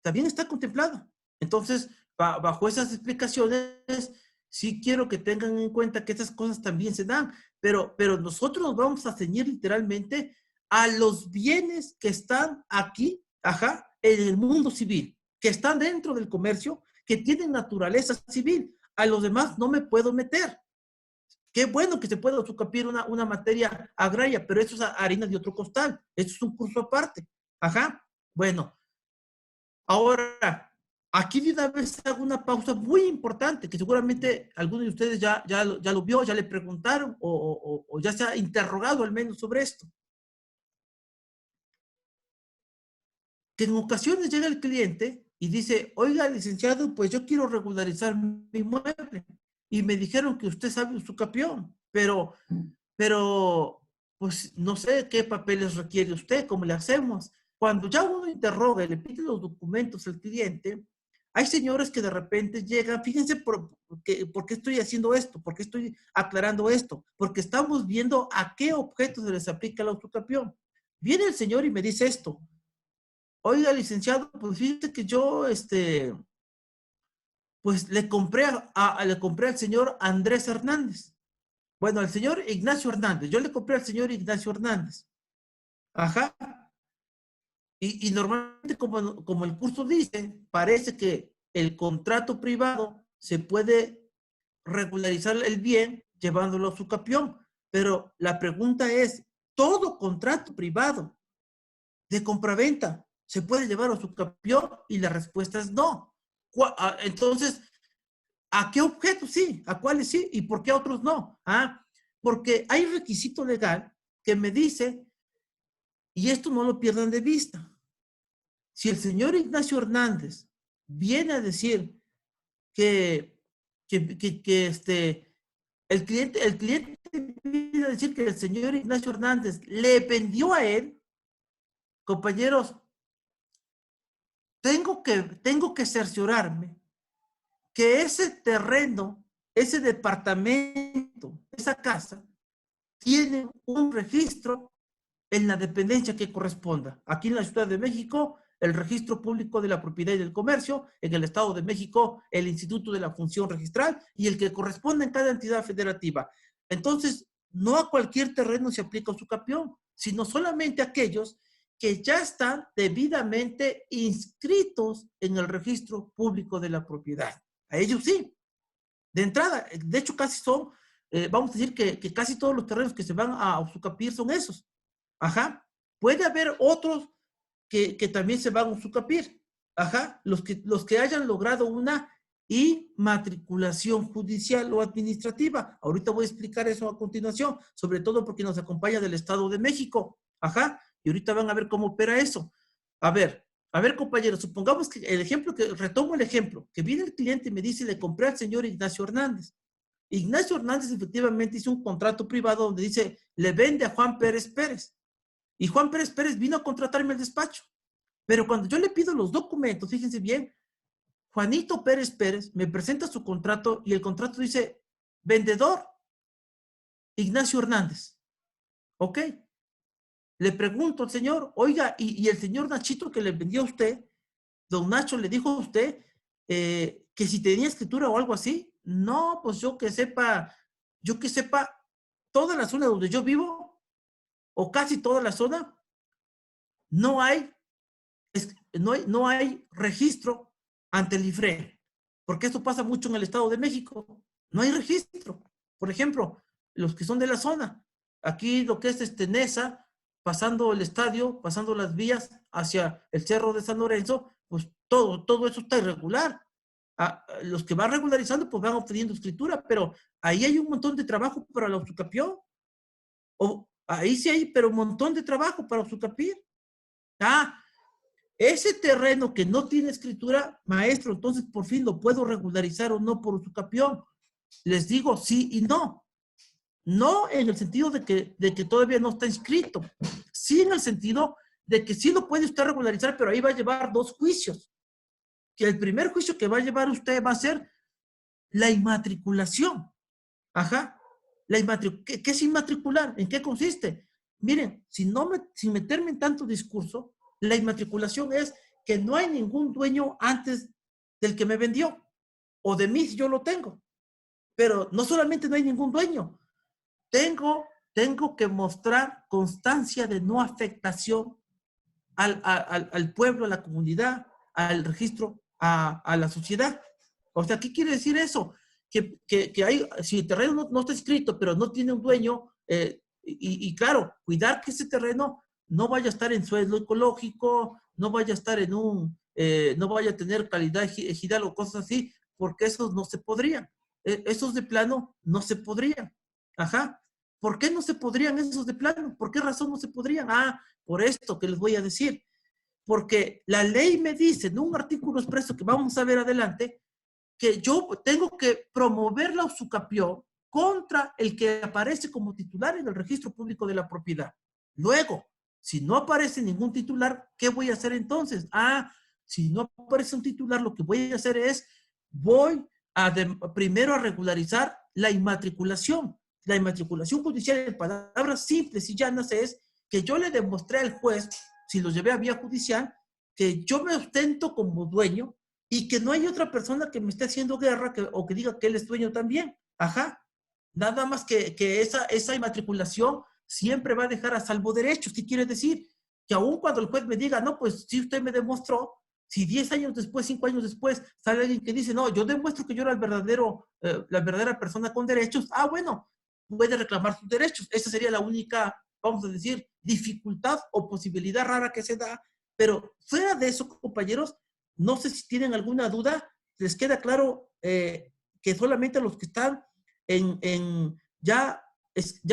S1: también está contemplada. Entonces, bajo esas explicaciones, sí quiero que tengan en cuenta que esas cosas también se dan, pero nosotros nos vamos a ceñir literalmente a los bienes que están aquí, ajá, en el mundo civil, que están dentro del comercio, que tienen naturaleza civil. A los demás no me puedo meter. Qué bueno que se pueda usucapiar una materia agraria, pero eso es harina de otro costal. Eso es un curso aparte. Ajá. Bueno, ahora, aquí de una vez hago una pausa muy importante, que seguramente algunos de ustedes ya lo vio, ya le preguntaron o ya se ha interrogado al menos sobre esto. Que en ocasiones llega el cliente y dice, oiga, licenciado, pues yo quiero regularizar mi inmueble. Y me dijeron que usted sabe usucapión, pero, pues no sé qué papeles requiere usted, cómo le hacemos. Cuando ya uno interroga y le pide los documentos al cliente, hay señores que de repente llegan, fíjense por qué estoy haciendo esto, por qué estoy aclarando esto, porque estamos viendo a qué objetos se les aplica la usucapión. Viene el señor y me dice esto, oiga, licenciado, pues fíjate que yo, pues le compré al señor Andrés Hernández. Bueno, al señor Ignacio Hernández. Yo le compré al señor Ignacio Hernández. Ajá. Y normalmente, como el curso dice, parece que el contrato privado se puede regularizar el bien llevándolo a su capión. Pero la pregunta es, ¿todo contrato privado de compraventa se puede llevar a su capión? Y la respuesta es no. Entonces, ¿a qué objetos sí? ¿A cuáles sí? ¿Y por qué a otros no? Porque hay requisito legal que me dice, y esto no lo pierdan de vista, si el señor Ignacio Hernández viene a decir que, el cliente viene a decir que el señor Ignacio Hernández le vendió a él, compañeros, tengo que cerciorarme que ese terreno, ese departamento, esa casa, tiene un registro en la dependencia que corresponda. Aquí en la Ciudad de México, el Registro Público de la Propiedad y del Comercio, en el Estado de México, el Instituto de la Función Registral y el que corresponde en cada entidad federativa. Entonces, no a cualquier terreno se aplica usucapión, sino solamente a aquellos que ya están debidamente inscritos en el Registro Público de la Propiedad. A ellos sí. De entrada, de hecho casi son, vamos a decir que casi todos los terrenos que se van a usucapiar son esos. Ajá. Puede haber otros que también se van a usucapiar. Ajá. Los que hayan logrado una inmatriculación judicial o administrativa. Ahorita voy a explicar eso a continuación, sobre todo porque nos acompaña del Estado de México. Ajá. Y ahorita van a ver cómo opera eso. A ver, compañeros, supongamos que retomo el ejemplo, que viene el cliente y me dice, le compré al señor Ignacio Hernández. Ignacio Hernández efectivamente hizo un contrato privado donde dice, le vende a Juan Pérez Pérez. Y Juan Pérez Pérez vino a contratarme al despacho. Pero cuando yo le pido los documentos, fíjense bien, Juanito Pérez Pérez me presenta su contrato y el contrato dice, vendedor, Ignacio Hernández. ¿Ok? Le pregunto al señor, oiga, y el señor Nachito que le vendió a usted, don Nacho le dijo a usted que si tenía escritura o algo así. No, pues yo que sepa, toda la zona donde yo vivo, o casi toda la zona, no hay registro ante el IFRE, porque esto pasa mucho en el Estado de México. No hay registro. Por ejemplo, los que son de la zona, aquí lo que es Nesa, pasando el estadio, pasando las vías hacia el Cerro de San Lorenzo, pues todo eso está irregular. Los que van regularizando, pues van obteniendo escritura, pero ahí hay un montón de trabajo para la usucapión. Ahí sí hay, pero un montón de trabajo para usucapiar. Ese terreno que no tiene escritura, maestro, entonces por fin lo puedo regularizar o no por usucapión. Les digo sí y no. No en el sentido de que todavía no está inscrito. Sí en el sentido de que sí lo puede usted regularizar, pero ahí va a llevar 2 juicios. Que el primer juicio que va a llevar usted va a ser la inmatriculación. Ajá. ¿Qué es inmatricular? ¿En qué consiste? Miren, sin meterme en tanto discurso, la inmatriculación es que no hay ningún dueño antes del que me vendió. O de mí si yo lo tengo. Pero no solamente no hay ningún dueño. Tengo que mostrar constancia de no afectación al pueblo, a la comunidad, al registro, a la sociedad. O sea, ¿qué quiere decir eso? Que si el terreno no está escrito, pero no tiene un dueño, y claro, cuidar que ese terreno no vaya a estar en suelo ecológico, no vaya a estar no vaya a tener calidad ejidal o cosas así, porque esos no se podrían. Esos de plano no se podrían. Ajá. ¿Por qué no se podrían esos de plano? ¿Por qué razón no se podrían? Por esto que les voy a decir. Porque la ley me dice en un artículo expreso que vamos a ver adelante que yo tengo que promover la usucapión contra el que aparece como titular en el Registro Público de la Propiedad. Luego, si no aparece ningún titular, ¿qué voy a hacer entonces? Si no aparece un titular, lo que voy a hacer es, primero a regularizar la inmatriculación. La inmatriculación judicial, en palabras simples y llanas, es que yo le demostré al juez, si lo llevé a vía judicial, que yo me ostento como dueño y que no hay otra persona que me esté haciendo guerra o que diga que él es dueño también. Ajá. Nada más que esa inmatriculación siempre va a dejar a salvo derechos. ¿Qué quiere decir? Que aun cuando el juez me diga, no, pues si usted me demostró, si 10 años después, 5 años después, sale alguien que dice, no, yo demuestro que yo era la verdadera persona con derechos, bueno, puede reclamar sus derechos. Esa sería la única, vamos a decir, dificultad o posibilidad rara que se da. Pero fuera de eso, compañeros, no sé si tienen alguna duda. ¿Les queda claro que solamente los que están ya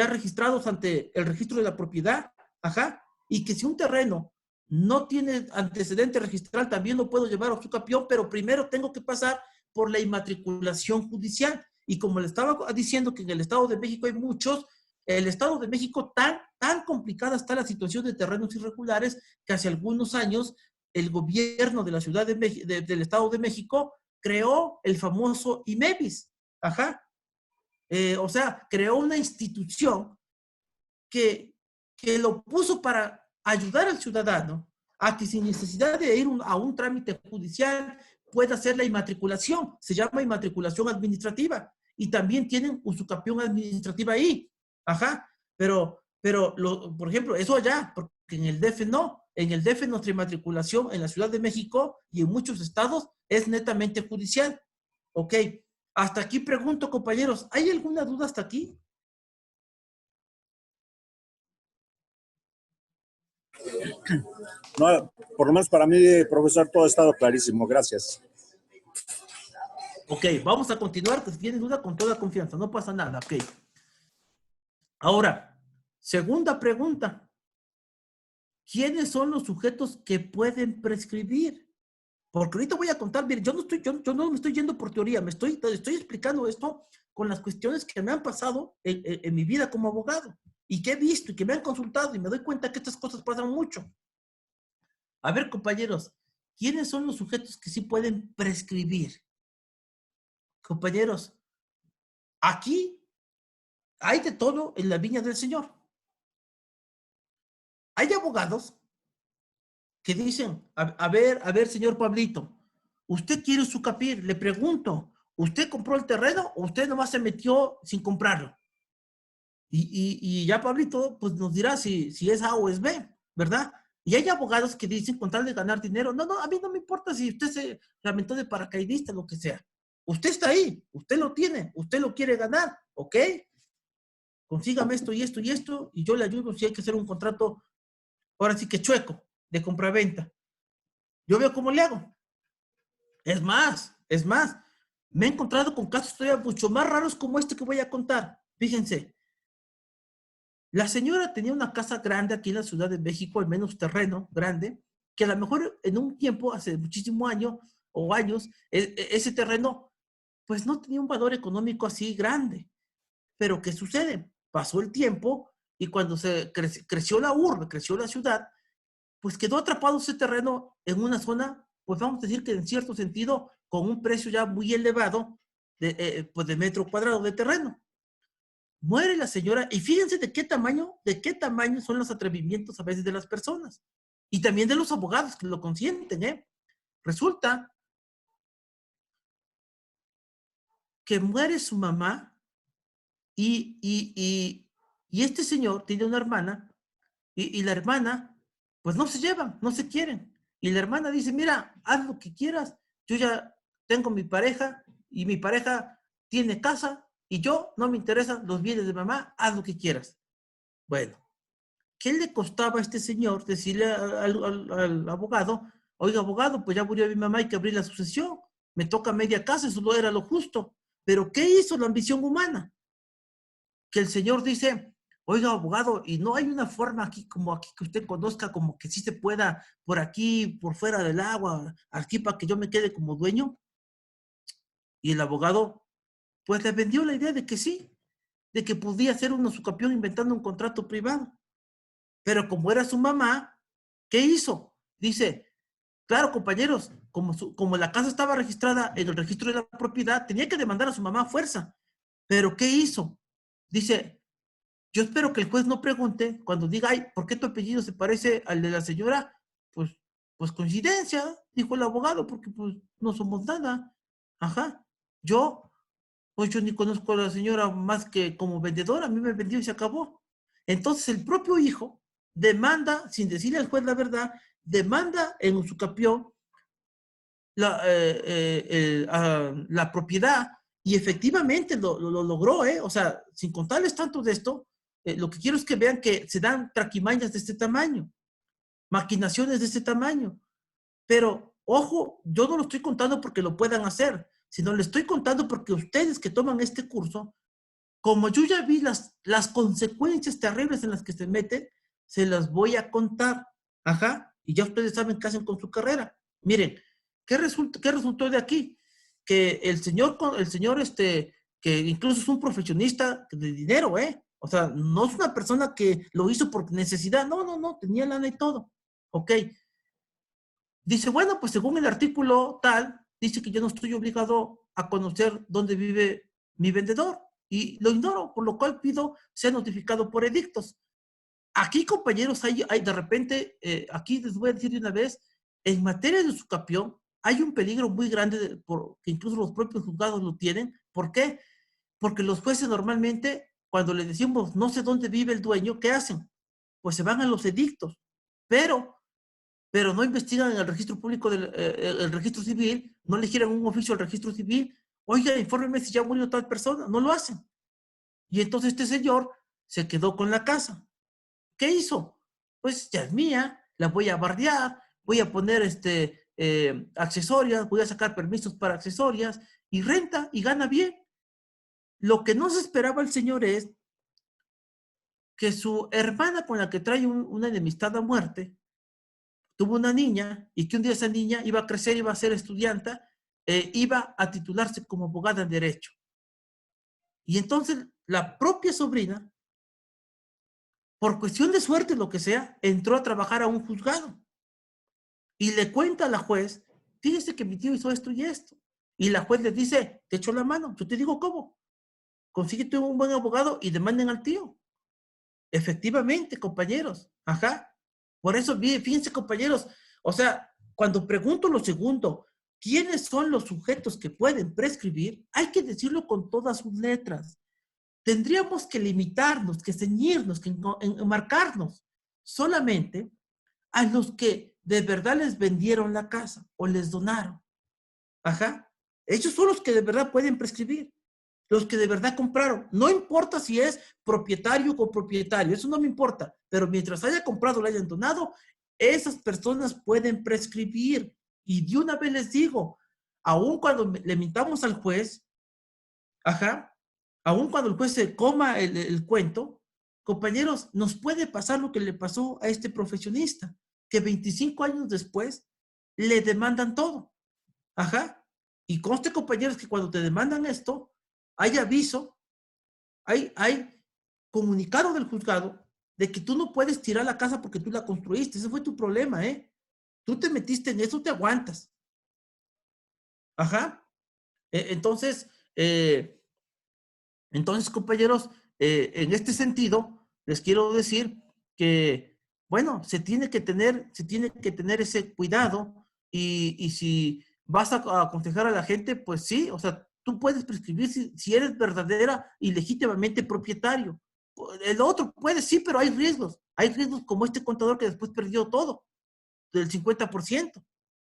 S1: registrados ante el registro de la propiedad? Ajá. Y que si un terreno no tiene antecedente registral, también lo puedo llevar a usucapión, pero primero tengo que pasar por la inmatriculación judicial. Y como le estaba diciendo que en el Estado de México hay muchos, el Estado de México tan complicada está la situación de terrenos irregulares que hace algunos años el gobierno de la Ciudad del Estado de México creó el famoso IMEVIS. Ajá. O sea, creó una institución que lo puso para ayudar al ciudadano a que sin necesidad de ir a un trámite judicial pueda hacer la inmatriculación. Se llama inmatriculación administrativa. Y también tienen usucapión administrativa ahí. Ajá. Pero por ejemplo, eso allá, porque en el DF no. En el DF nuestra inmatriculación en la Ciudad de México y en muchos estados es netamente judicial. Ok. Hasta aquí pregunto, compañeros, ¿hay alguna duda hasta aquí?
S2: No, por lo menos para mí, profesor, todo ha estado clarísimo. Gracias.
S1: Ok, vamos a continuar. Si tienen duda, con toda confianza. No pasa nada. Ok. Ahora, segunda pregunta. ¿Quiénes son los sujetos que pueden prescribir? Porque ahorita voy a contar, bien, yo no me estoy yendo por teoría, estoy explicando esto con las cuestiones que me han pasado en mi vida como abogado y que he visto y que me han consultado y me doy cuenta que estas cosas pasan mucho. A ver, compañeros, ¿quiénes son los sujetos que sí pueden prescribir? Compañeros, aquí hay de todo en la viña del Señor. Hay abogados que dicen, a ver, señor Pablito, ¿usted quiere usucapir? Le pregunto, ¿usted compró el terreno o usted nomás se metió sin comprarlo? Y ya Pablito, pues nos dirá si es A o es B, ¿verdad? Y hay abogados que dicen, con tal de ganar dinero, no, a mí no me importa si usted se lamentó de paracaidista, lo que sea. Usted está ahí, usted lo tiene, usted lo quiere ganar, ¿ok? Consígame esto y esto y esto, y yo le ayudo si hay que hacer un contrato, ahora sí que chueco, de compraventa. Yo veo cómo le hago. Es más, me he encontrado con casos todavía mucho más raros como este que voy a contar. Fíjense, la señora tenía una casa grande aquí en la Ciudad de México, al menos terreno grande, que a lo mejor en un tiempo, hace muchísimo año o años, ese terreno pues no tenía un valor económico así grande. Pero ¿qué sucede? Pasó el tiempo y cuando se creció la urbe, creció la ciudad, pues quedó atrapado ese terreno en una zona, pues vamos a decir que en cierto sentido, con un precio ya muy elevado pues de metro cuadrado de terreno. Muere la señora y fíjense de qué tamaño son los atrevimientos a veces de las personas y también de los abogados que lo consienten, ¿eh? Resulta que muere su mamá y este señor tiene una hermana y la hermana, pues no se llevan, no se quieren. Y la hermana dice, mira, haz lo que quieras, yo ya tengo mi pareja y mi pareja tiene casa y yo no me interesan los bienes de mamá, haz lo que quieras. Bueno, ¿qué le costaba a este señor decirle al abogado, oiga, abogado, pues ya murió mi mamá, hay que abrir la sucesión, me toca media casa, eso no era lo justo. Pero ¿qué hizo la ambición humana? Que el señor dice, oiga, abogado, y no hay una forma aquí como aquí que usted conozca, como que sí se pueda por aquí, por fuera del agua, aquí para que yo me quede como dueño. Y el abogado, pues le vendió la idea de que sí, de que podía ser un usucapión inventando un contrato privado. Pero como era su mamá, ¿qué hizo? Dice, claro, compañeros, como la casa estaba registrada en el registro de la propiedad, tenía que demandar a su mamá a fuerza. Pero ¿qué hizo? Dice, yo espero que el juez no pregunte cuando diga, ay, ¿por qué tu apellido se parece al de la señora? Pues, pues coincidencia, dijo el abogado, porque pues no somos nada. Ajá. Pues yo ni conozco a la señora más que como vendedora, a mí me vendió y se acabó. Entonces el propio hijo demanda, sin decirle al juez la verdad, demanda en usucapión la propiedad y efectivamente lo logró, ¿eh? O sea, sin contarles tanto de esto, lo que quiero es que vean que se dan traquimañas de este tamaño, maquinaciones de este tamaño. Pero, ojo, yo no lo estoy contando porque lo puedan hacer, sino le estoy contando porque ustedes que toman este curso, como yo ya vi las consecuencias terribles en las que se meten, se las voy a contar. Ajá. Y ya ustedes saben qué hacen con su carrera. Miren, ¿qué resultó de aquí? Que el señor, que incluso es un profesionista de dinero, ¿eh? O sea, no es una persona que lo hizo por necesidad. No, tenía lana y todo. Ok. Dice, bueno, pues según el artículo tal, dice que yo no estoy obligado a conocer dónde vive mi vendedor y lo ignoro, por lo cual pido ser notificado por edictos. Aquí, compañeros, hay de repente, aquí les voy a decir de una vez, en materia de usucapión, hay un peligro muy grande, que incluso los propios juzgados lo tienen. ¿Por qué? Porque los jueces normalmente, cuando les decimos no sé dónde vive el dueño, ¿qué hacen? Pues se van a los edictos, pero no investigan en el registro público, el registro civil, no le giran un oficio al registro civil, oiga, infórmeme si ya murió tal persona, no lo hacen. Y entonces este señor se quedó con la casa. ¿Qué hizo? Pues ya es mía, la voy a bardear, voy a poner accesorias, voy a sacar permisos para accesorias, y renta, y gana bien. Lo que no se esperaba el señor es que su hermana, con la que trae una enemistad a muerte, tuvo una niña, y que un día esa niña iba a crecer, iba a ser estudiante, iba a titularse como abogada en Derecho. Y entonces la propia sobrina, por cuestión de suerte, lo que sea, entró a trabajar a un juzgado. Y le cuenta a la juez, fíjese que mi tío hizo esto y esto. Y la juez le dice, te echo la mano, yo te digo cómo. Consíguete un buen abogado y demanden al tío. Efectivamente, compañeros. Ajá. Por eso, fíjense, compañeros, o sea, cuando pregunto lo segundo, ¿quiénes son los sujetos que pueden prescribir? Hay que decirlo con todas sus letras. Tendríamos que limitarnos, que ceñirnos, que enmarcarnos solamente a los que de verdad les vendieron la casa o les donaron. Ajá. Ellos son los que de verdad pueden prescribir. Los que de verdad compraron. No importa si es propietario o copropietario, eso no me importa. Pero mientras haya comprado o le hayan donado, esas personas pueden prescribir. Y de una vez les digo, aun cuando le mintamos al juez, ajá, aun cuando el juez se coma el cuento, compañeros, nos puede pasar lo que le pasó a este profesionista, que 25 años después le demandan todo. Ajá. Y conste, compañeros, que cuando te demandan esto, hay aviso, hay comunicado del juzgado de que tú no puedes tirar la casa porque tú la construiste. Ese fue tu problema, ¿eh? Tú te metiste en eso, te aguantas. Ajá. Entonces, compañeros, en este sentido, les quiero decir que, bueno, se tiene que tener ese cuidado, y si vas a aconsejar a la gente, pues sí, o sea, tú puedes prescribir si eres verdadera y legítimamente propietario. El otro puede, sí, pero hay riesgos. Hay riesgos como este contador que después perdió todo, del 50%.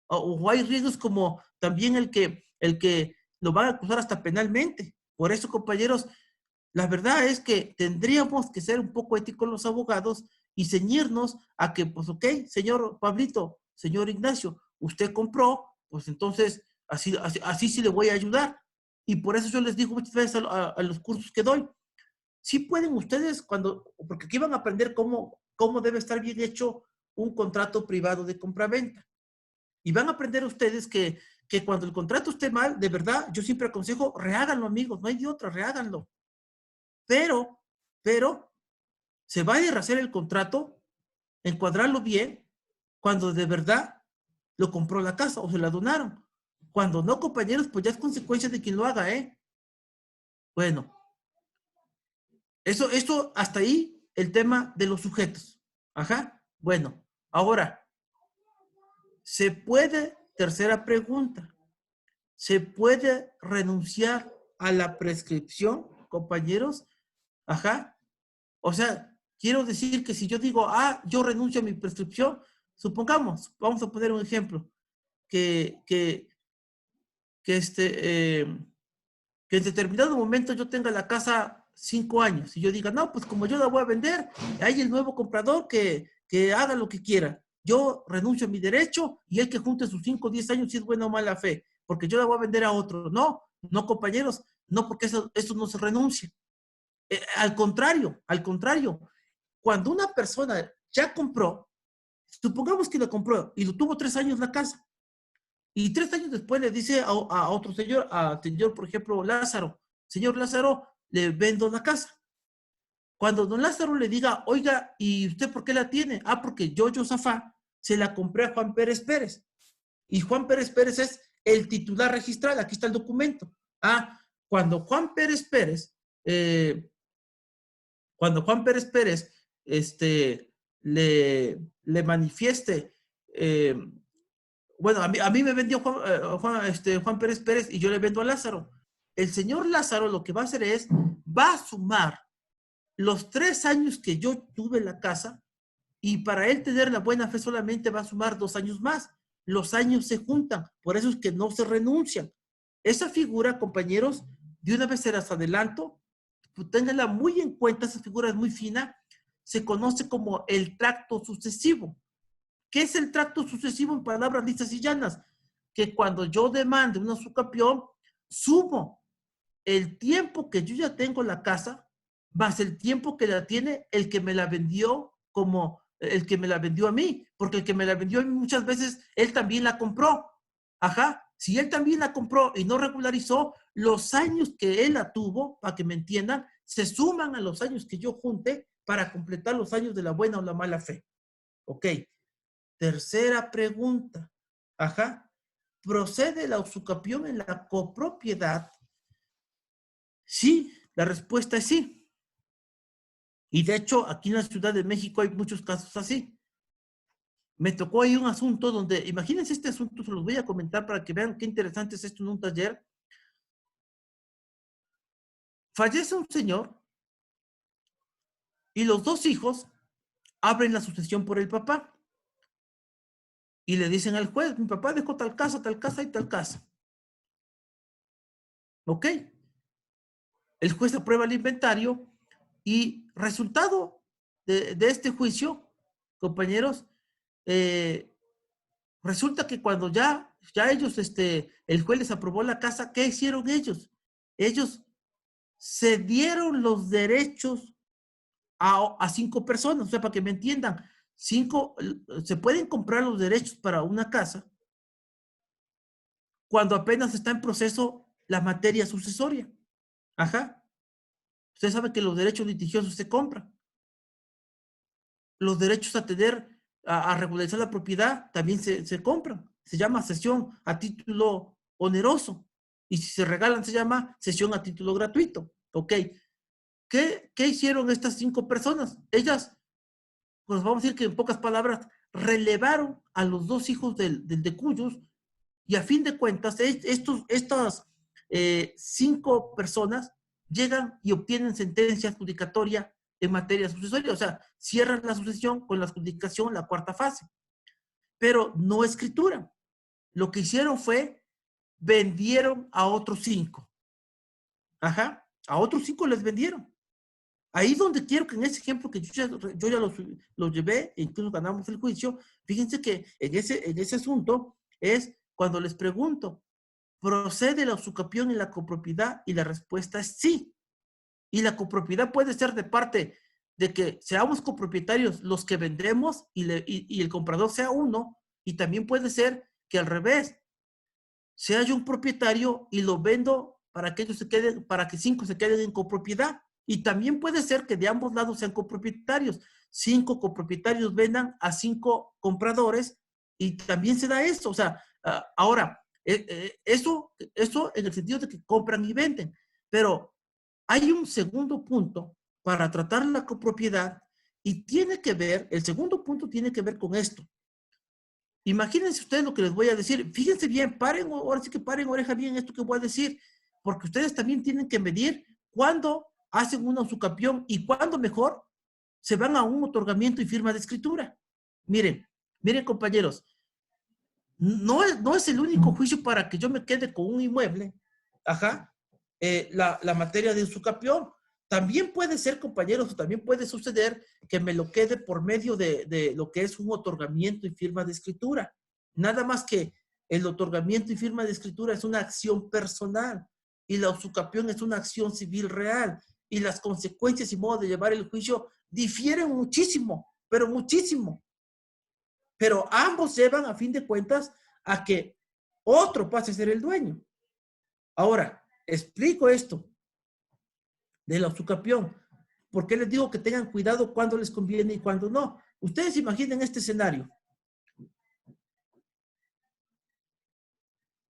S1: O hay riesgos como también el que lo van a acusar hasta penalmente. Por eso, compañeros, la verdad es que tendríamos que ser un poco éticos los abogados y ceñirnos a que, pues, ok, señor Pablito, señor Ignacio, usted compró, pues entonces así sí le voy a ayudar. Y por eso yo les digo muchas veces a los cursos que doy, sí pueden ustedes, porque aquí van a aprender cómo debe estar bien hecho un contrato privado de compraventa. Y van a aprender ustedes que cuando el contrato esté mal, de verdad, yo siempre aconsejo, reháganlo, amigos, no hay de otra, reháganlo. Pero se va a deshacer el contrato, encuadrarlo bien, cuando de verdad lo compró la casa o se la donaron. Cuando no, compañeros, pues ya es consecuencia de quien lo haga, ¿eh? Bueno, eso hasta ahí el tema de los sujetos. Ajá. Bueno, ahora, tercera pregunta, ¿se puede renunciar a la prescripción, compañeros? Ajá. O sea, quiero decir que si yo digo, yo renuncio a mi prescripción, supongamos, vamos a poner un ejemplo, que, que, que, este, eh, que en determinado momento yo tenga la casa 5 años y yo diga, no, pues como yo la voy a vender, hay el nuevo comprador que haga lo que quiera. Yo renuncio a mi derecho y el que junte sus 5 o 10 años si es buena o mala fe, porque yo la voy a vender a otro. No, no, compañeros, no, porque eso no se renuncia. Al contrario, cuando una persona ya compró, supongamos que la compró y lo tuvo 3 años la casa, y 3 años después le dice a otro señor, por ejemplo, Lázaro, señor Lázaro, le vendo la casa. Cuando don Lázaro le diga, oiga, ¿y usted por qué la tiene? Porque yo, Josafá, se la compré a Juan Pérez Pérez. Y Juan Pérez Pérez es el titular registral, aquí está el documento. Cuando Juan Pérez Pérez le manifieste. Bueno, a mí me vendió Juan Pérez Pérez y yo le vendo a Lázaro. El señor Lázaro lo que va a hacer es, va a sumar los 3 años que yo tuve en la casa, y para él tener la buena fe solamente va a sumar 2 años más. Los años se juntan, por eso es que no se renuncian. Esa figura, compañeros, de una vez se las adelanto, pues ténganla muy en cuenta, esa figura es muy fina, se conoce como el tracto sucesivo. ¿Qué es el tracto sucesivo en palabras lisas y llanas? Que cuando yo demande un usucapión, sumo el tiempo que yo ya tengo en la casa, más el tiempo que la tiene el que me la vendió como el que me la vendió a mí, porque el que me la vendió a mí muchas veces, él también la compró. Ajá, si él también la compró y no regularizó, los años que él la tuvo, para que me entiendan, se suman a los años que yo junté para completar los años de la buena o la mala fe. Ok, tercera pregunta. Ajá, ¿procede la usucapión en la copropiedad? Sí, la respuesta es sí. Y de hecho, aquí en la Ciudad de México hay muchos casos así. Me tocó ahí un asunto donde, imagínense este asunto, se los voy a comentar para que vean qué interesante es esto en un taller. Fallece un señor y los 2 hijos abren la sucesión por el papá y le dicen al juez, mi papá dejó tal casa y tal casa. ¿Ok? El juez aprueba el inventario y resultado de este juicio, compañeros, resulta que cuando ya ellos, el juez les aprobó la casa, ¿qué hicieron ellos? Ellos cedieron los derechos a 5 personas, o sea, para que me entiendan, 5, se pueden comprar los derechos para una casa cuando apenas está en proceso la materia sucesoria. Ajá. Usted sabe que los derechos litigiosos se compran. Los derechos a tener, a regularizar la propiedad también se compran. Se llama cesión a título oneroso. Y si se regalan, se llama cesión a título gratuito. Ok. ¿Qué hicieron estas 5 personas? Ellas, pues vamos a decir que en pocas palabras, relevaron a los 2 hijos del de Cuyos, y a fin de cuentas, estas 5 personas llegan y obtienen sentencia adjudicatoria en materia sucesoria, o sea, cierran la sucesión con la adjudicación, la 4ª fase, pero no escritura. Lo que hicieron fue, vendieron a otros 5. Ajá, a otros 5 les vendieron. Ahí donde quiero que en ese ejemplo que yo ya lo llevé, incluso ganamos el juicio, fíjense que en ese asunto es cuando les pregunto, ¿procede la usucapión en la copropiedad? Y la respuesta es sí. Y la copropiedad puede ser de parte de que seamos copropietarios los que vendemos y el comprador sea uno, y también puede ser que al revés, sea yo un propietario y lo vendo para que ellos se queden, para que 5 se queden en copropiedad. Y también puede ser que de ambos lados sean copropietarios. 5 copropietarios vendan a 5 compradores y también se da eso. O sea, ahora, eso en el sentido de que compran y venden. Pero hay un segundo punto para tratar la copropiedad y tiene que ver, el segundo punto tiene que ver con esto. Imagínense ustedes lo que les voy a decir. Fíjense bien, ahora sí que paren oreja bien esto que voy a decir, porque ustedes también tienen que medir cuándo hacen una usucapión y cuándo mejor se van a un otorgamiento y firma de escritura. Miren, compañeros, no es el único juicio para que yo me quede con un inmueble, ajá, la materia de usucapión. También puede ser, compañeros, también puede suceder que me lo quede por medio de lo que es un otorgamiento y firma de escritura. Nada más que el otorgamiento y firma de escritura es una acción personal y la usucapión es una acción civil real, y las consecuencias y modo de llevar el juicio difieren muchísimo, pero muchísimo. Pero ambos llevan, a fin de cuentas, a que otro pase a ser el dueño. Ahora, explico esto de la usucapión. ¿Por qué les digo que tengan cuidado cuando les conviene y cuando no? Ustedes imaginen este escenario.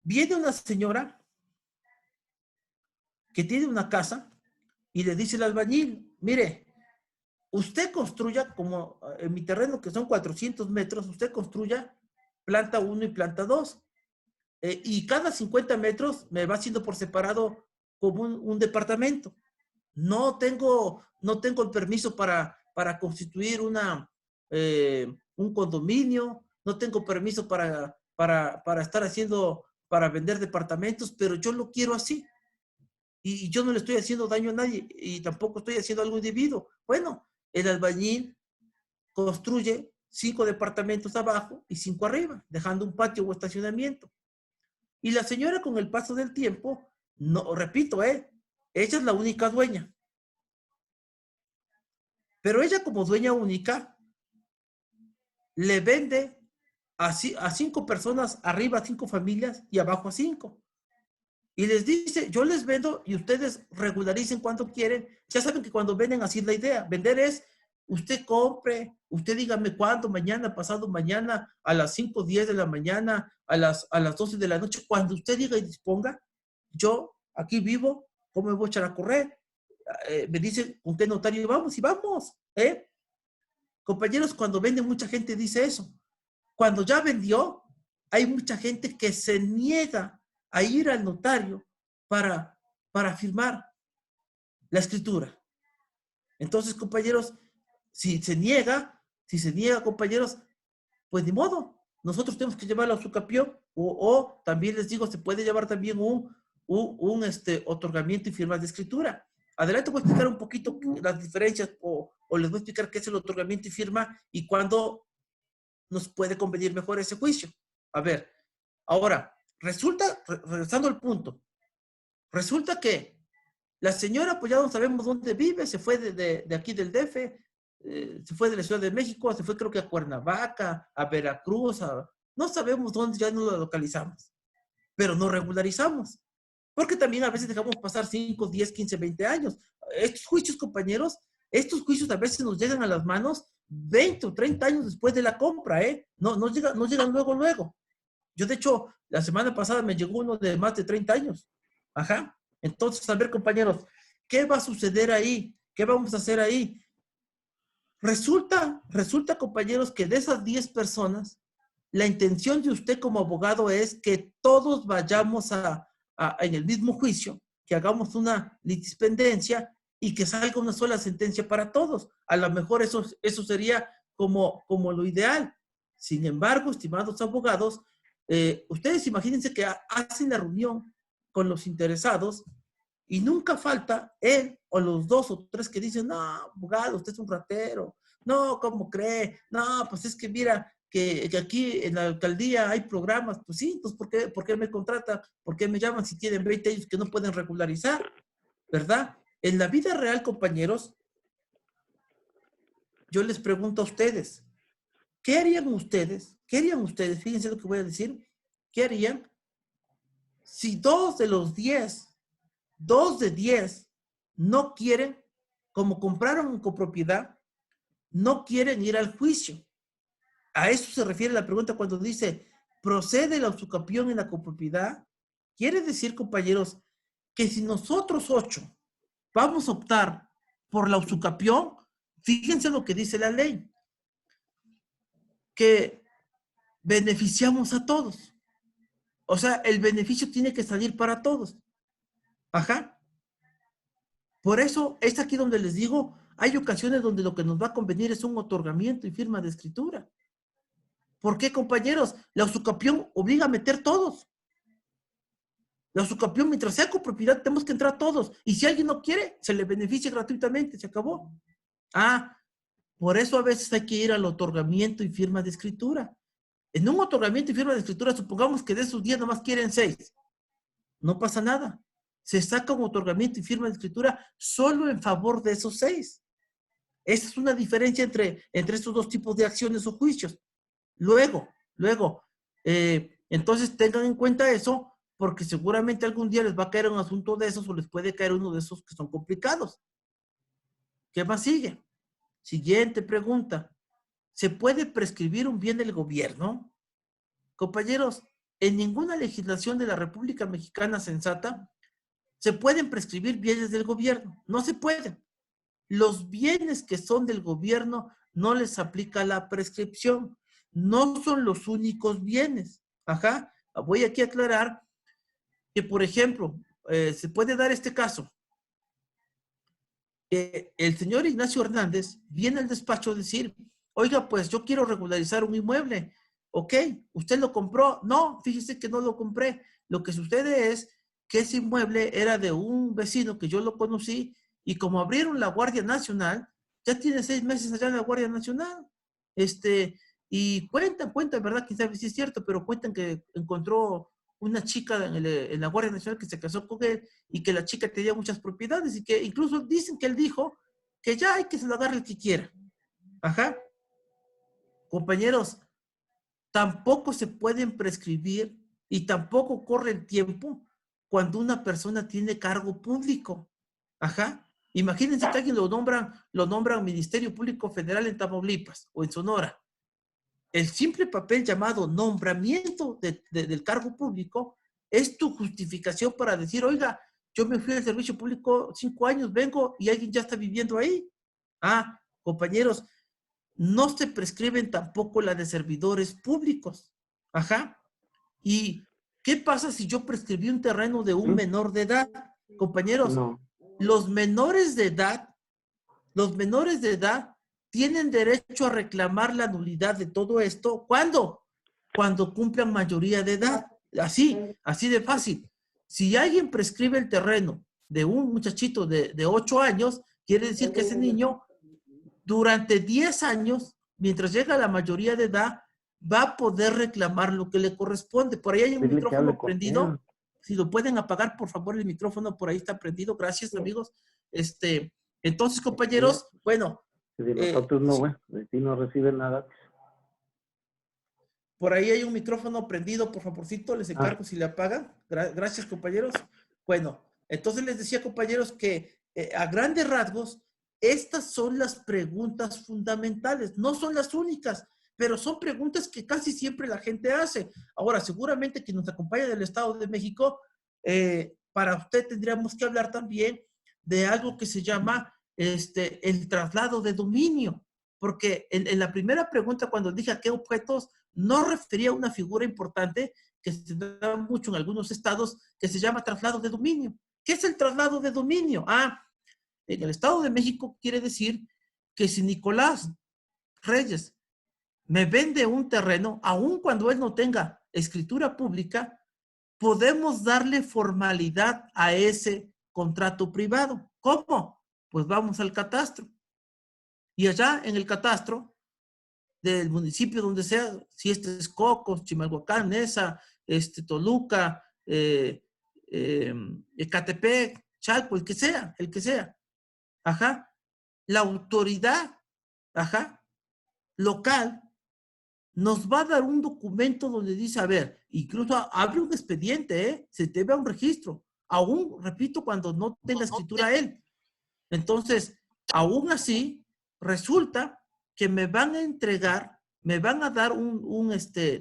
S1: Viene una señora que tiene una casa y le dice al albañil, mire, usted construya, como en mi terreno que son 400 metros, usted construya planta 1 y planta 2. Y cada 50 metros me va haciendo por separado como un departamento. No tengo el permiso para constituir un condominio, no tengo permiso para estar haciendo, para vender departamentos, pero yo lo quiero así. Y yo no le estoy haciendo daño a nadie y tampoco estoy haciendo algo indebido. Bueno, el albañil construye 5 departamentos abajo y 5 arriba, dejando un patio o estacionamiento. Y la señora, con el paso del tiempo, no, repito, ella es la única dueña. Pero ella, como dueña única, le vende a 5 personas, arriba a 5 familias y abajo a 5. Y les dice, yo les vendo y ustedes regularicen cuánto quieren. Ya saben que cuando venden, así es la idea. Vender es, usted compre, usted dígame cuándo, mañana, pasado mañana, a las 5:10 de la mañana, a las 12 de la noche, cuando usted diga y disponga, yo aquí vivo, ¿cómo me voy a echar a correr? Me dice, ¿con qué notario vamos? Y vamos, Compañeros, cuando venden, mucha gente dice eso. Cuando ya vendió, hay mucha gente que se niega a ir al notario para firmar la escritura. Entonces, compañeros, si se niega, compañeros, pues ni modo. Nosotros tenemos que llevarlo a su capión o también les digo, se puede llevar también un otorgamiento y firma de escritura. Adelante voy a explicar un poquito las diferencias o les voy a explicar qué es el otorgamiento y firma y cuándo nos puede convenir mejor ese juicio. A ver, ahora, regresando al punto, resulta que la señora, pues ya no sabemos dónde vive, se fue de aquí del DF, se fue de la Ciudad de México, se fue creo que a Cuernavaca, a Veracruz, no sabemos dónde, ya no la localizamos, pero no regularizamos. Porque también a veces dejamos pasar 5, 10, 15, 20 años. Estos juicios, compañeros, estos juicios a veces nos llegan a las manos 20 o 30 años después de la compra, No llegan luego. Yo, de hecho, la semana pasada me llegó uno de más de 30 años. Ajá. Entonces, a ver, compañeros, ¿qué va a suceder ahí? ¿Qué vamos a hacer ahí? Resulta, compañeros, que de esas 10 personas, la intención de usted como abogado es que todos vayamos en el mismo juicio, que hagamos una litispendencia y que salga una sola sentencia para todos. A lo mejor eso sería como lo ideal. Sin embargo, estimados abogados, ustedes imagínense que hacen la reunión con los interesados y nunca falta él o los 2 o 3 que dicen, no, abogado, usted es un ratero. No, ¿cómo cree? No, pues es que mira, que aquí en la alcaldía hay programas. Pues sí, entonces, ¿por qué me contrata? ¿Por qué me llaman si tienen 20 años que no pueden regularizar? ¿Verdad? En la vida real, compañeros, yo les pregunto a ustedes, ¿qué harían ustedes? Fíjense lo que voy a decir. ¿Qué harían si 2 de 10 no quieren, como compraron en copropiedad, no quieren ir al juicio? A eso se refiere la pregunta cuando dice, ¿procede la usucapión en la copropiedad? Quiere decir, compañeros, que si nosotros 8 vamos a optar por la usucapión, fíjense lo que dice la ley, que beneficiamos a todos. O sea, el beneficio tiene que salir para todos. Ajá. Por eso es aquí donde les digo, hay ocasiones donde lo que nos va a convenir es un otorgamiento y firma de escritura. ¿Por qué, compañeros? La usucapión obliga a meter todos. La usucapión, mientras sea copropiedad, tenemos que entrar todos. Y si alguien no quiere, se le beneficia gratuitamente, se acabó. Por eso a veces hay que ir al otorgamiento y firma de escritura. En un otorgamiento y firma de escritura, supongamos que de esos 10 nomás quieren 6. No pasa nada. Se saca un otorgamiento y firma de escritura solo en favor de esos 6. Esa es una diferencia entre estos dos tipos de acciones o juicios. Luego, entonces tengan en cuenta eso, porque seguramente algún día les va a caer un asunto de esos o les puede caer uno de esos que son complicados. ¿Qué más sigue? Siguiente pregunta. ¿Se puede prescribir un bien del gobierno? Compañeros, en ninguna legislación de la República Mexicana sensata se pueden prescribir bienes del gobierno. No se pueden. Los bienes que son del gobierno no les aplica la prescripción. No son los únicos bienes. Ajá. Voy aquí a aclarar que, por ejemplo, se puede dar este caso. El señor Ignacio Hernández viene al despacho a decir, oiga, pues yo quiero regularizar un inmueble. Ok, ¿usted lo compró? No, fíjese que no lo compré. Lo que sucede es que ese inmueble era de un vecino que yo lo conocí y como abrieron la Guardia Nacional, ya tiene 6 meses allá en la Guardia Nacional. Y cuentan, ¿verdad? Quién sabe si es cierto, pero cuentan que encontró una chica en la Guardia Nacional que se casó con él y que la chica tenía muchas propiedades y que incluso dicen que él dijo que ya hay que se lo agarre el que quiera. Ajá. Compañeros, tampoco se pueden prescribir y tampoco corre el tiempo cuando una persona tiene cargo público. Ajá. Imagínense que alguien lo nombran Ministerio Público Federal en Tamaulipas o en Sonora. El simple papel llamado nombramiento del cargo público es tu justificación para decir, oiga, yo me fui al servicio público 5 años, vengo y alguien ya está viviendo ahí. Ah, compañeros, no se prescriben tampoco la de servidores públicos. Ajá. ¿Y qué pasa si yo prescribí un terreno de un menor de edad? Compañeros,
S3: No.
S1: los menores de edad tienen derecho a reclamar la nulidad de todo esto. ¿Cuándo? Cuando cumplan mayoría de edad. Así de fácil. Si alguien prescribe el terreno de un muchachito de 8 años, quiere decir que ese niño durante 10 años, mientras llega a la mayoría de edad, va a poder reclamar lo que le corresponde. Por ahí hay un
S3: Dile que hable
S1: micrófono
S3: con
S1: prendido.
S3: él.
S1: Si lo pueden apagar, por favor, el micrófono por ahí está prendido. Gracias, amigos. Entonces, compañeros, bueno,
S3: Si de nosotros no, güey, de ti no recibe nada.
S1: por ahí hay un micrófono prendido, por favorcito, les encargo si le apagan. Gracias, compañeros. Bueno, entonces les decía, compañeros, que a grandes rasgos, estas son las preguntas fundamentales. No son las únicas, pero son preguntas que casi siempre la gente hace. Ahora, seguramente quien nos acompaña del Estado de México, para usted tendríamos que hablar también de algo que se llama el traslado de dominio. Porque en la primera pregunta, cuando dije a qué objetos, no refería a una figura importante que se da mucho en algunos estados, que se llama traslado de dominio. ¿Qué es el traslado de dominio? En el Estado de México quiere decir que si Nicolás Reyes me vende un terreno, aun cuando él no tenga escritura pública, podemos darle formalidad a ese contrato privado. ¿Cómo? Pues vamos al catastro. Y allá en el catastro del municipio donde sea, si este es Cocos, Chimalhuacán, Nesa, Toluca, Ecatepec, Chalco, el que sea. Ajá. La autoridad, ajá, local, nos va a dar un documento donde dice, a ver, incluso abre un expediente, se te ve un registro, aún, repito, cuando no tenga escritura él. Entonces, aún así, resulta que me van a entregar, me van a dar un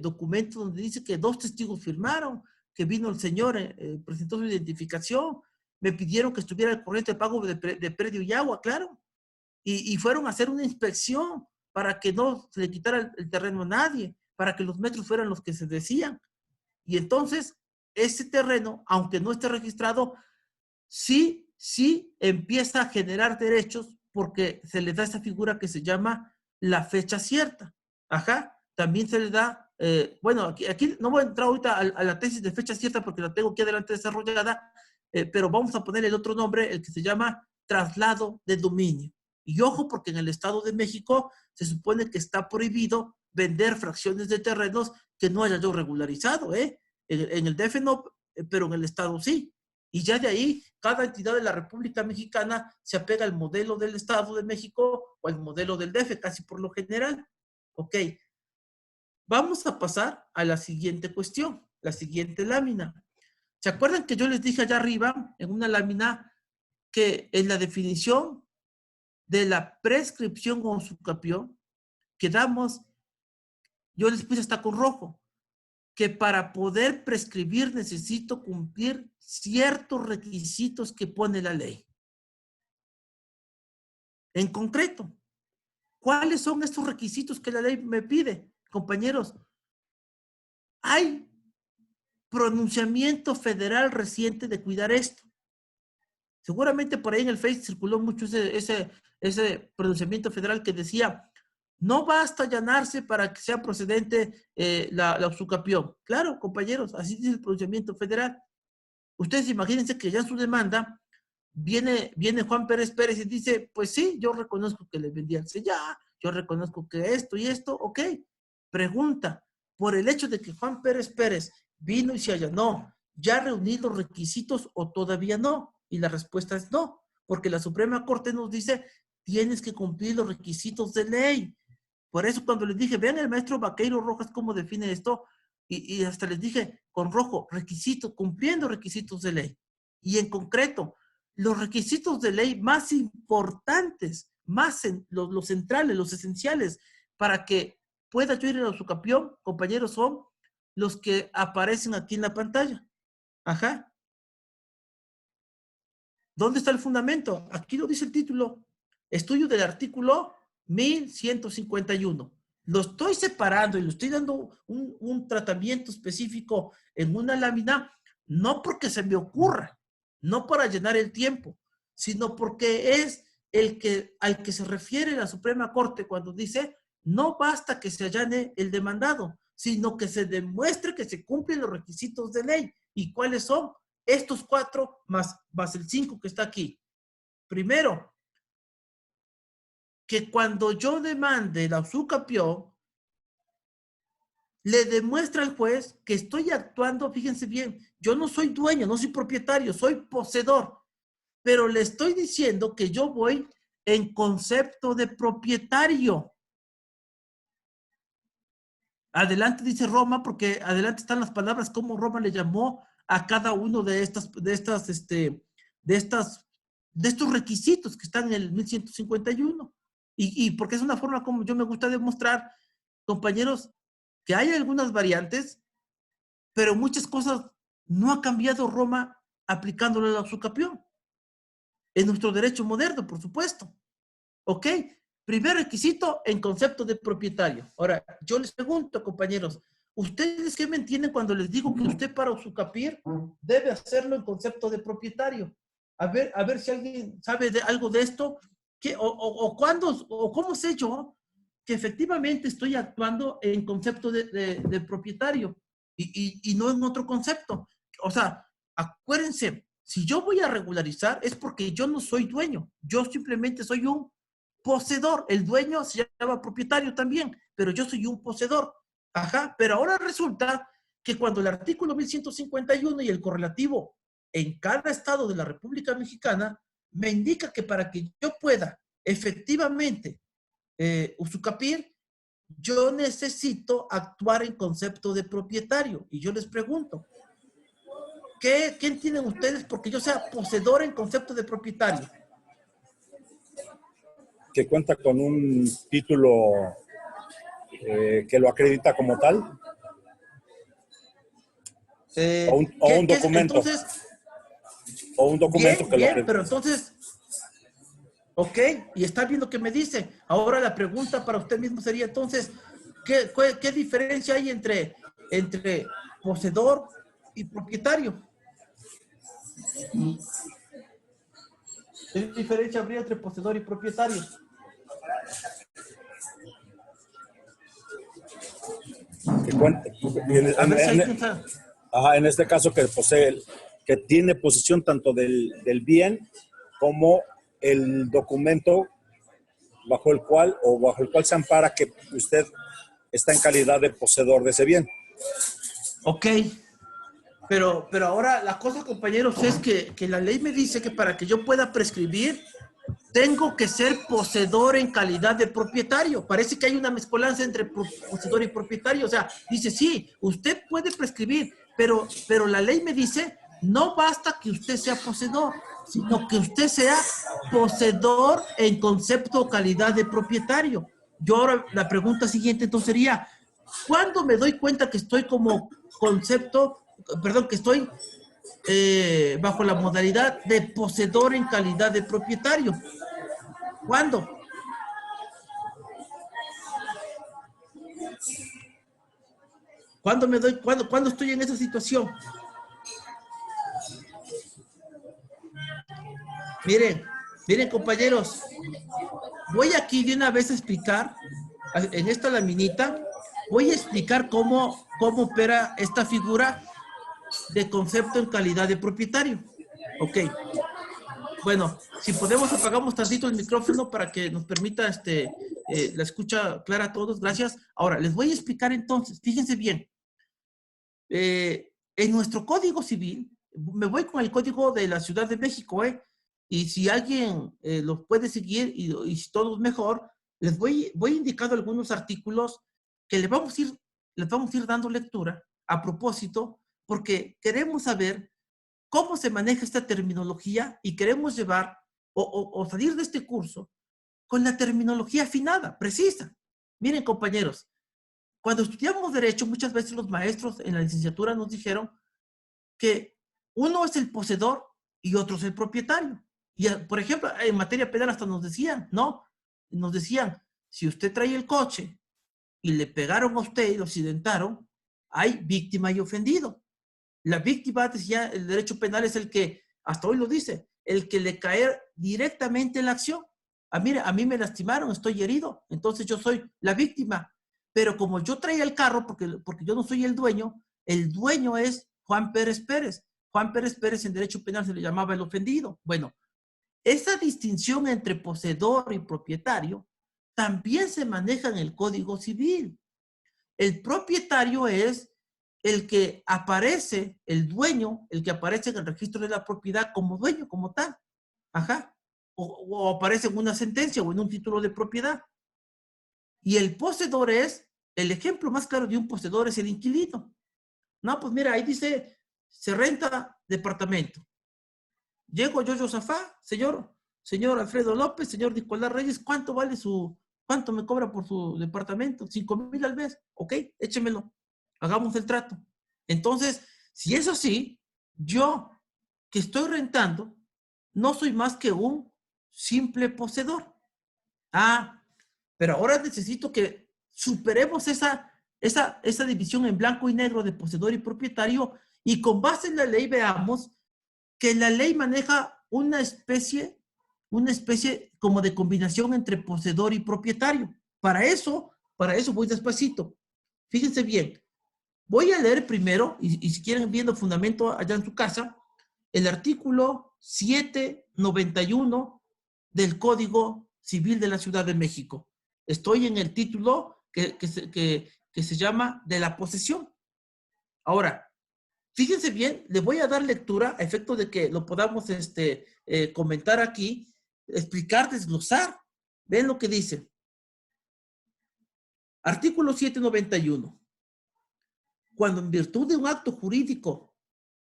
S1: documento donde dice que 2 testigos firmaron, que vino el señor, presentó su identificación, me pidieron que estuviera al corriente de pago de predio y agua, claro, y fueron a hacer una inspección para que no se le quitara el terreno a nadie, para que los metros fueran los que se decían. Y entonces, ese terreno, aunque no esté registrado, sí empieza a generar derechos porque se le da esa figura que se llama la fecha cierta. Ajá. También se le da, bueno, aquí no voy a entrar ahorita a la tesis de fecha cierta porque la tengo aquí adelante desarrollada, pero vamos a poner el otro nombre, el que se llama traslado de dominio. Y ojo, porque en el Estado de México se supone que está prohibido vender fracciones de terrenos que no haya yo regularizado, ¿eh? En el DF no, pero en el Estado sí. Y ya de ahí, cada entidad de la República Mexicana se apega al modelo del Estado de México o al modelo del DF, casi por lo general. Ok. Vamos a pasar a la siguiente cuestión, la siguiente lámina. ¿Se acuerdan que yo les dije allá arriba, en una lámina, que en la definición de la prescripción o usucapión, quedamos, yo les puse hasta con rojo, que para poder prescribir necesito cumplir ciertos requisitos que pone la ley. En concreto, ¿cuáles son estos requisitos que la ley me pide? Compañeros, hay pronunciamiento federal reciente de cuidar esto. Seguramente por ahí en el Face circuló mucho ese pronunciamiento federal que decía, no basta allanarse para que sea procedente la usucapión. Claro, compañeros, así dice el pronunciamiento federal. Ustedes imagínense que ya en su demanda viene Juan Pérez Pérez y dice, pues sí, yo reconozco que le vendí al CELLA, yo reconozco que esto y esto, ok. Pregunta, por el hecho de que Juan Pérez Pérez vino y se allanó, ¿ya reuní los requisitos o todavía no? Y la respuesta es no, porque la Suprema Corte nos dice, tienes que cumplir los requisitos de ley. Por eso cuando les dije, vean el maestro Vaqueiro Rojas cómo define esto, y hasta les dije con rojo, requisitos, cumpliendo requisitos de ley. Y en concreto, los requisitos de ley más importantes, los centrales, los esenciales, para que pueda yo ir a la usucapión, compañeros, son los que aparecen aquí en la pantalla. Ajá. ¿Dónde está el fundamento? Aquí lo dice el título. Estudio del artículo 1151. Lo estoy separando y le estoy dando un tratamiento específico en una lámina, no porque se me ocurra, no para llenar el tiempo, sino porque es al que se refiere la Suprema Corte cuando dice, no basta que se allane el demandado, sino que se demuestre que se cumplen los requisitos de ley. ¿Y cuáles son? Estos 4 más el 5 que está aquí. Primero, que cuando yo demande la usucapión, le demuestra al juez que estoy actuando, fíjense bien, yo no soy dueño, no soy propietario, soy poseedor, pero le estoy diciendo que yo voy en concepto de propietario. Adelante dice Roma, porque adelante están las palabras como Roma le llamó a cada uno de estos requisitos que están en el 1151. Y porque es una forma como yo me gusta demostrar, compañeros, que hay algunas variantes, pero muchas cosas no ha cambiado Roma aplicándole la usucapión. En nuestro derecho moderno, por supuesto. ¿Ok? Primer requisito en concepto de propietario. Ahora, yo les pregunto, compañeros, ¿ustedes qué me entienden cuando les digo que usted para usucapir debe hacerlo en concepto de propietario? A ver si alguien sabe algo de esto. ¿O cómo sé yo que efectivamente estoy actuando en concepto de propietario y no en otro concepto? O sea, acuérdense, si yo voy a regularizar es porque yo no soy dueño, yo simplemente soy un poseedor. El dueño se llama propietario también, pero yo soy un poseedor. Ajá, pero ahora resulta que cuando el artículo 1151 y el correlativo en cada estado de la República Mexicana me indica que para que yo pueda efectivamente usucapir, yo necesito actuar en concepto de propietario. Y yo les pregunto, ¿qué entienden ustedes porque yo sea poseedor en concepto de propietario?
S2: Que cuenta con un título que lo acredita como tal. O un documento.
S1: Entonces,
S2: o un documento que lo acredita.
S1: Pero entonces, ok, y está bien lo que me dice. Ahora la pregunta para usted mismo sería entonces, ¿qué diferencia hay entre poseedor y propietario? ¿Qué diferencia habría entre poseedor y propietario?
S2: En este caso que posee, que tiene posesión tanto del bien como el documento bajo el cual se ampara que usted está en calidad de poseedor de ese bien.
S1: Ok, pero ahora la cosa, compañeros, es que la ley me dice que para que yo pueda prescribir, tengo que ser poseedor en calidad de propietario. Parece que hay una mezcolanza entre poseedor y propietario. O sea, dice, sí, usted puede prescribir, pero la ley me dice, no basta que usted sea poseedor, sino que usted sea poseedor en concepto o calidad de propietario. Yo ahora, la pregunta siguiente entonces sería, ¿cuándo me doy cuenta que estoy como concepto, que estoy bajo la modalidad de poseedor en calidad de propietario? ¿Cuándo? ¿Cuándo estoy en esa situación? Miren, compañeros, voy aquí de una vez a explicar, en esta laminita, voy a explicar cómo opera esta figura de concepto en calidad de propietario. Ok. Bueno, si podemos apagamos tantito el micrófono para que nos permita la escucha clara a todos. Gracias. Ahora, les voy a explicar entonces. Fíjense bien. En nuestro Código Civil, me voy con el Código de la Ciudad de México, y si alguien los puede seguir y si todo es mejor, les voy indicando algunos artículos que les vamos a ir dando lectura a propósito, porque queremos saber cómo se maneja esta terminología y queremos llevar o salir de este curso con la terminología afinada, precisa. Miren, compañeros, cuando estudiamos Derecho, muchas veces los maestros en la licenciatura nos dijeron que uno es el poseedor y otro es el propietario. Y, por ejemplo, en materia penal hasta nos decían, ¿no? Nos decían, si usted trae el coche y le pegaron a usted y lo accidentaron, hay víctima y ofendido. La víctima, decía, el derecho penal es el que, hasta hoy lo dice, el que le cae directamente en la acción. A mí me lastimaron, estoy herido, entonces yo soy la víctima. Pero como yo traía el carro, porque yo no soy el dueño es Juan Pérez Pérez. Juan Pérez Pérez en derecho penal se le llamaba el ofendido. Bueno, esa distinción entre poseedor y propietario también se maneja en el Código Civil. El propietario es el que aparece, el dueño, el que aparece en el registro de la propiedad como dueño, como tal. Ajá. O aparece en una sentencia o en un título de propiedad. Y el poseedor el ejemplo más claro de un poseedor es el inquilino. No, pues mira, ahí dice, se renta departamento. Llego yo, Josafá, señor Alfredo López, señor Nicolás Reyes, ¿cuánto me cobra por su departamento? 5,000 al mes. Ok, échemelo. Hagamos el trato. Entonces, si es así, yo que estoy rentando, no soy más que un simple poseedor. Pero ahora necesito que superemos esa división en blanco y negro de poseedor y propietario, y con base en la ley veamos que la ley maneja una especie como de combinación entre poseedor y propietario. Para eso voy despacito. Fíjense bien. Voy a leer primero, y si quieren viendo fundamento allá en su casa, el artículo 791 del Código Civil de la Ciudad de México. Estoy en el título que se llama de la posesión. Ahora, fíjense bien, le voy a dar lectura a efecto de que lo podamos comentar aquí, explicar, desglosar. Ven lo que dice. Artículo 791. Cuando en virtud de un acto jurídico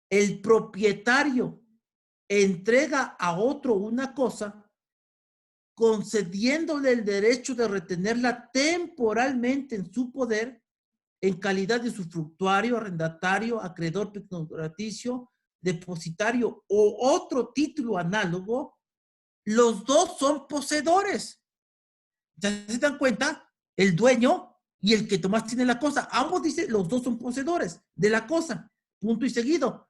S1: el propietario entrega a otro una cosa, concediéndole el derecho de retenerla temporalmente en su poder, en calidad de usufructuario, arrendatario, acreedor pectoraticio, depositario o otro título análogo, los dos son poseedores. ¿Ya se dan cuenta? El dueño y el que Tomás tiene la cosa. Ambos dicen, los dos son poseedores de la cosa. Punto y seguido.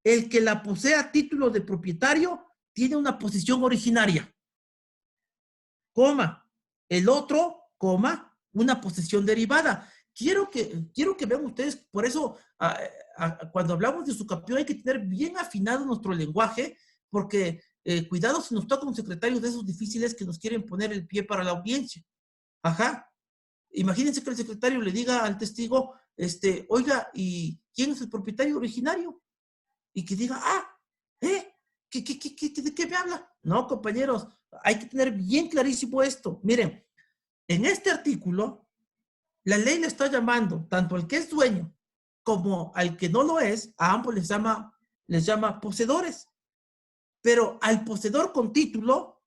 S1: El que la posee a título de propietario tiene una posesión originaria. Coma. El otro, coma, una posesión derivada. Quiero que vean ustedes, por eso cuando hablamos de usucapión hay que tener bien afinado nuestro lenguaje, porque cuidado si nos toca un secretario de esos difíciles que nos quieren poner el pie para la audiencia. Ajá. Imagínense que el secretario le diga al testigo, oiga, ¿y quién es el propietario originario? Y que diga, ¿de qué me habla? No, compañeros, hay que tener bien clarísimo esto. Miren, en este artículo, la ley le está llamando tanto al que es dueño como al que no lo es, a ambos les llama poseedores. Pero al poseedor con título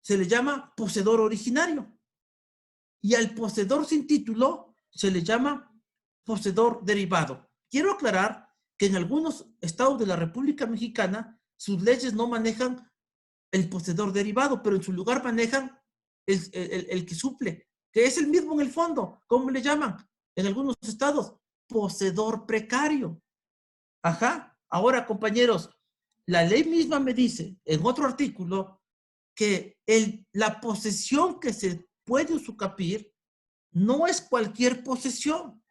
S1: se le llama poseedor originario. Y al poseedor sin título se le llama poseedor derivado. Quiero aclarar que en algunos estados de la República Mexicana sus leyes no manejan el poseedor derivado, pero en su lugar manejan el que suple, que es el mismo en el fondo. ¿Cómo le llaman? En algunos estados, poseedor precario. Ajá. Ahora, compañeros, la ley misma me dice en otro artículo que la posesión que se puede usucapir no es cualquier posesión.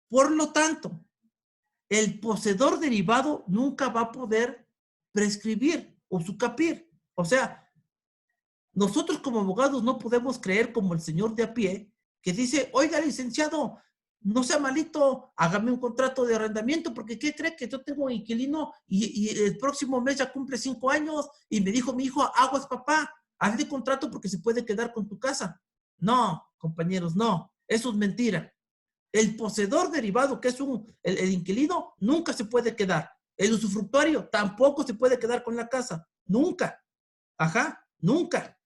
S1: Por lo tanto, el poseedor derivado nunca va a poder prescribir, usucapir. O sea, nosotros como abogados no podemos creer como el señor de a pie que dice, oiga, licenciado, no sea malito, hágame un contrato de arrendamiento, porque ¿qué cree? Que yo tengo un inquilino y el próximo mes ya cumple 5 años y me dijo mi hijo, aguas papá, hazle contrato porque se puede quedar con tu casa. No, compañeros, no, eso es mentira. El poseedor derivado, que es el inquilino, nunca se puede quedar. El usufructuario tampoco se puede quedar con la casa. Nunca. Ajá, nunca.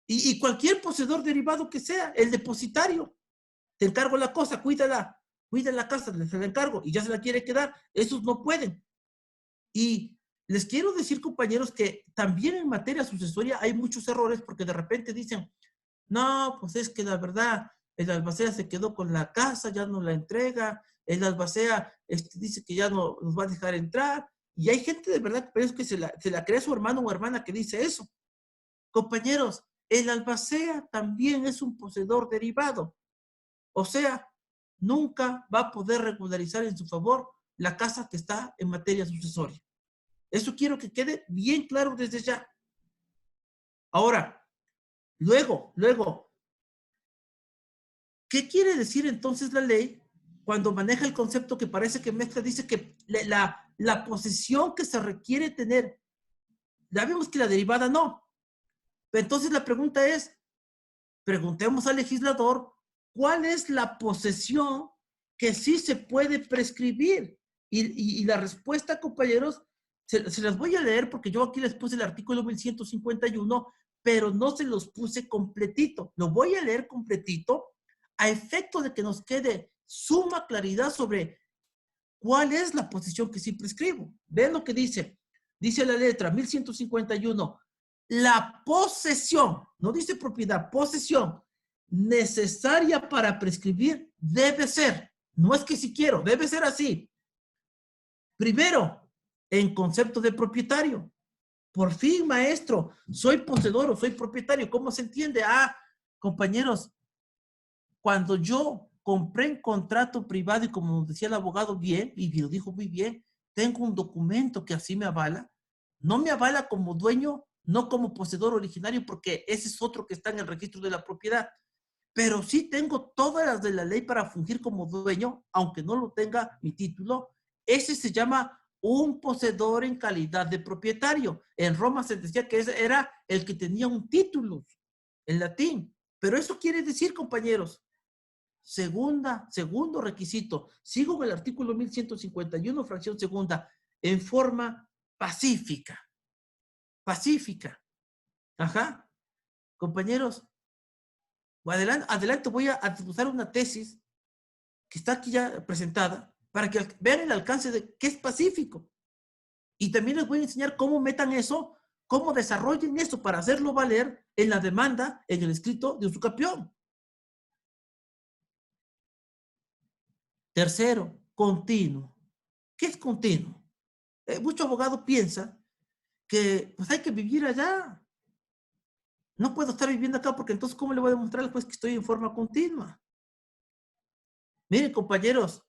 S1: Y cualquier poseedor derivado que sea, el depositario, te encargo la cosa, cuídala, cuida la casa, se la encargo y ya se la quiere quedar. Esos no pueden. Y les quiero decir, compañeros, que también en materia sucesoria hay muchos errores porque de repente dicen, no, pues es que la verdad, el albacea se quedó con la casa, ya no la entrega, el albacea dice que ya no nos va a dejar entrar. Y hay gente de verdad que se la cree su hermano o hermana que dice eso. Compañeros, el albacea también es un poseedor derivado. O sea, nunca va a poder regularizar en su favor la casa que está en materia sucesoria. Eso quiero que quede bien claro desde ya. Ahora, luego, ¿qué quiere decir entonces la ley cuando maneja el concepto que parece que mezcla? Dice que la posesión que se requiere tener, ya vimos que la derivada no. Entonces la pregunta es, preguntemos al legislador, ¿cuál es la posesión que sí se puede prescribir? Y la respuesta, compañeros, se las voy a leer porque yo aquí les puse el artículo 1151, pero no se los puse completito. Lo voy a leer completito a efecto de que nos quede suma claridad sobre cuál es la posesión que sí prescribo. Vean lo que dice. Dice la letra 1151. La posesión, no dice propiedad, posesión necesaria para prescribir debe ser. No es que si quiero, debe ser así. Primero, en concepto de propietario. Por fin, maestro, soy poseedor o soy propietario. ¿Cómo se entiende? Ah, compañeros, cuando yo compré en contrato privado y como decía el abogado bien, y lo dijo muy bien, tengo un documento que así me avala. No me avala como dueño, no como poseedor originario, porque ese es otro que está en el registro de la propiedad. Pero sí tengo todas las de la ley para fungir como dueño, aunque no lo tenga mi título. Ese se llama un poseedor en calidad de propietario. En Roma se decía que ese era el que tenía un título en latín. Pero eso quiere decir, compañeros, segundo requisito, sigo en el artículo 1151, fracción segunda, en forma pacífica. Pacífica. Ajá. Compañeros, adelante voy a usar una tesis que está aquí ya presentada para que vean el alcance de qué es pacífico. Y también les voy a enseñar cómo metan eso, cómo desarrollen eso para hacerlo valer en la demanda, en el escrito de usucapión. Tercero, continuo. ¿Qué es continuo? Mucho abogado piensa que pues hay que vivir allá. No puedo estar viviendo acá porque entonces ¿cómo le voy a demostrar al juez que estoy en forma continua? Miren, compañeros,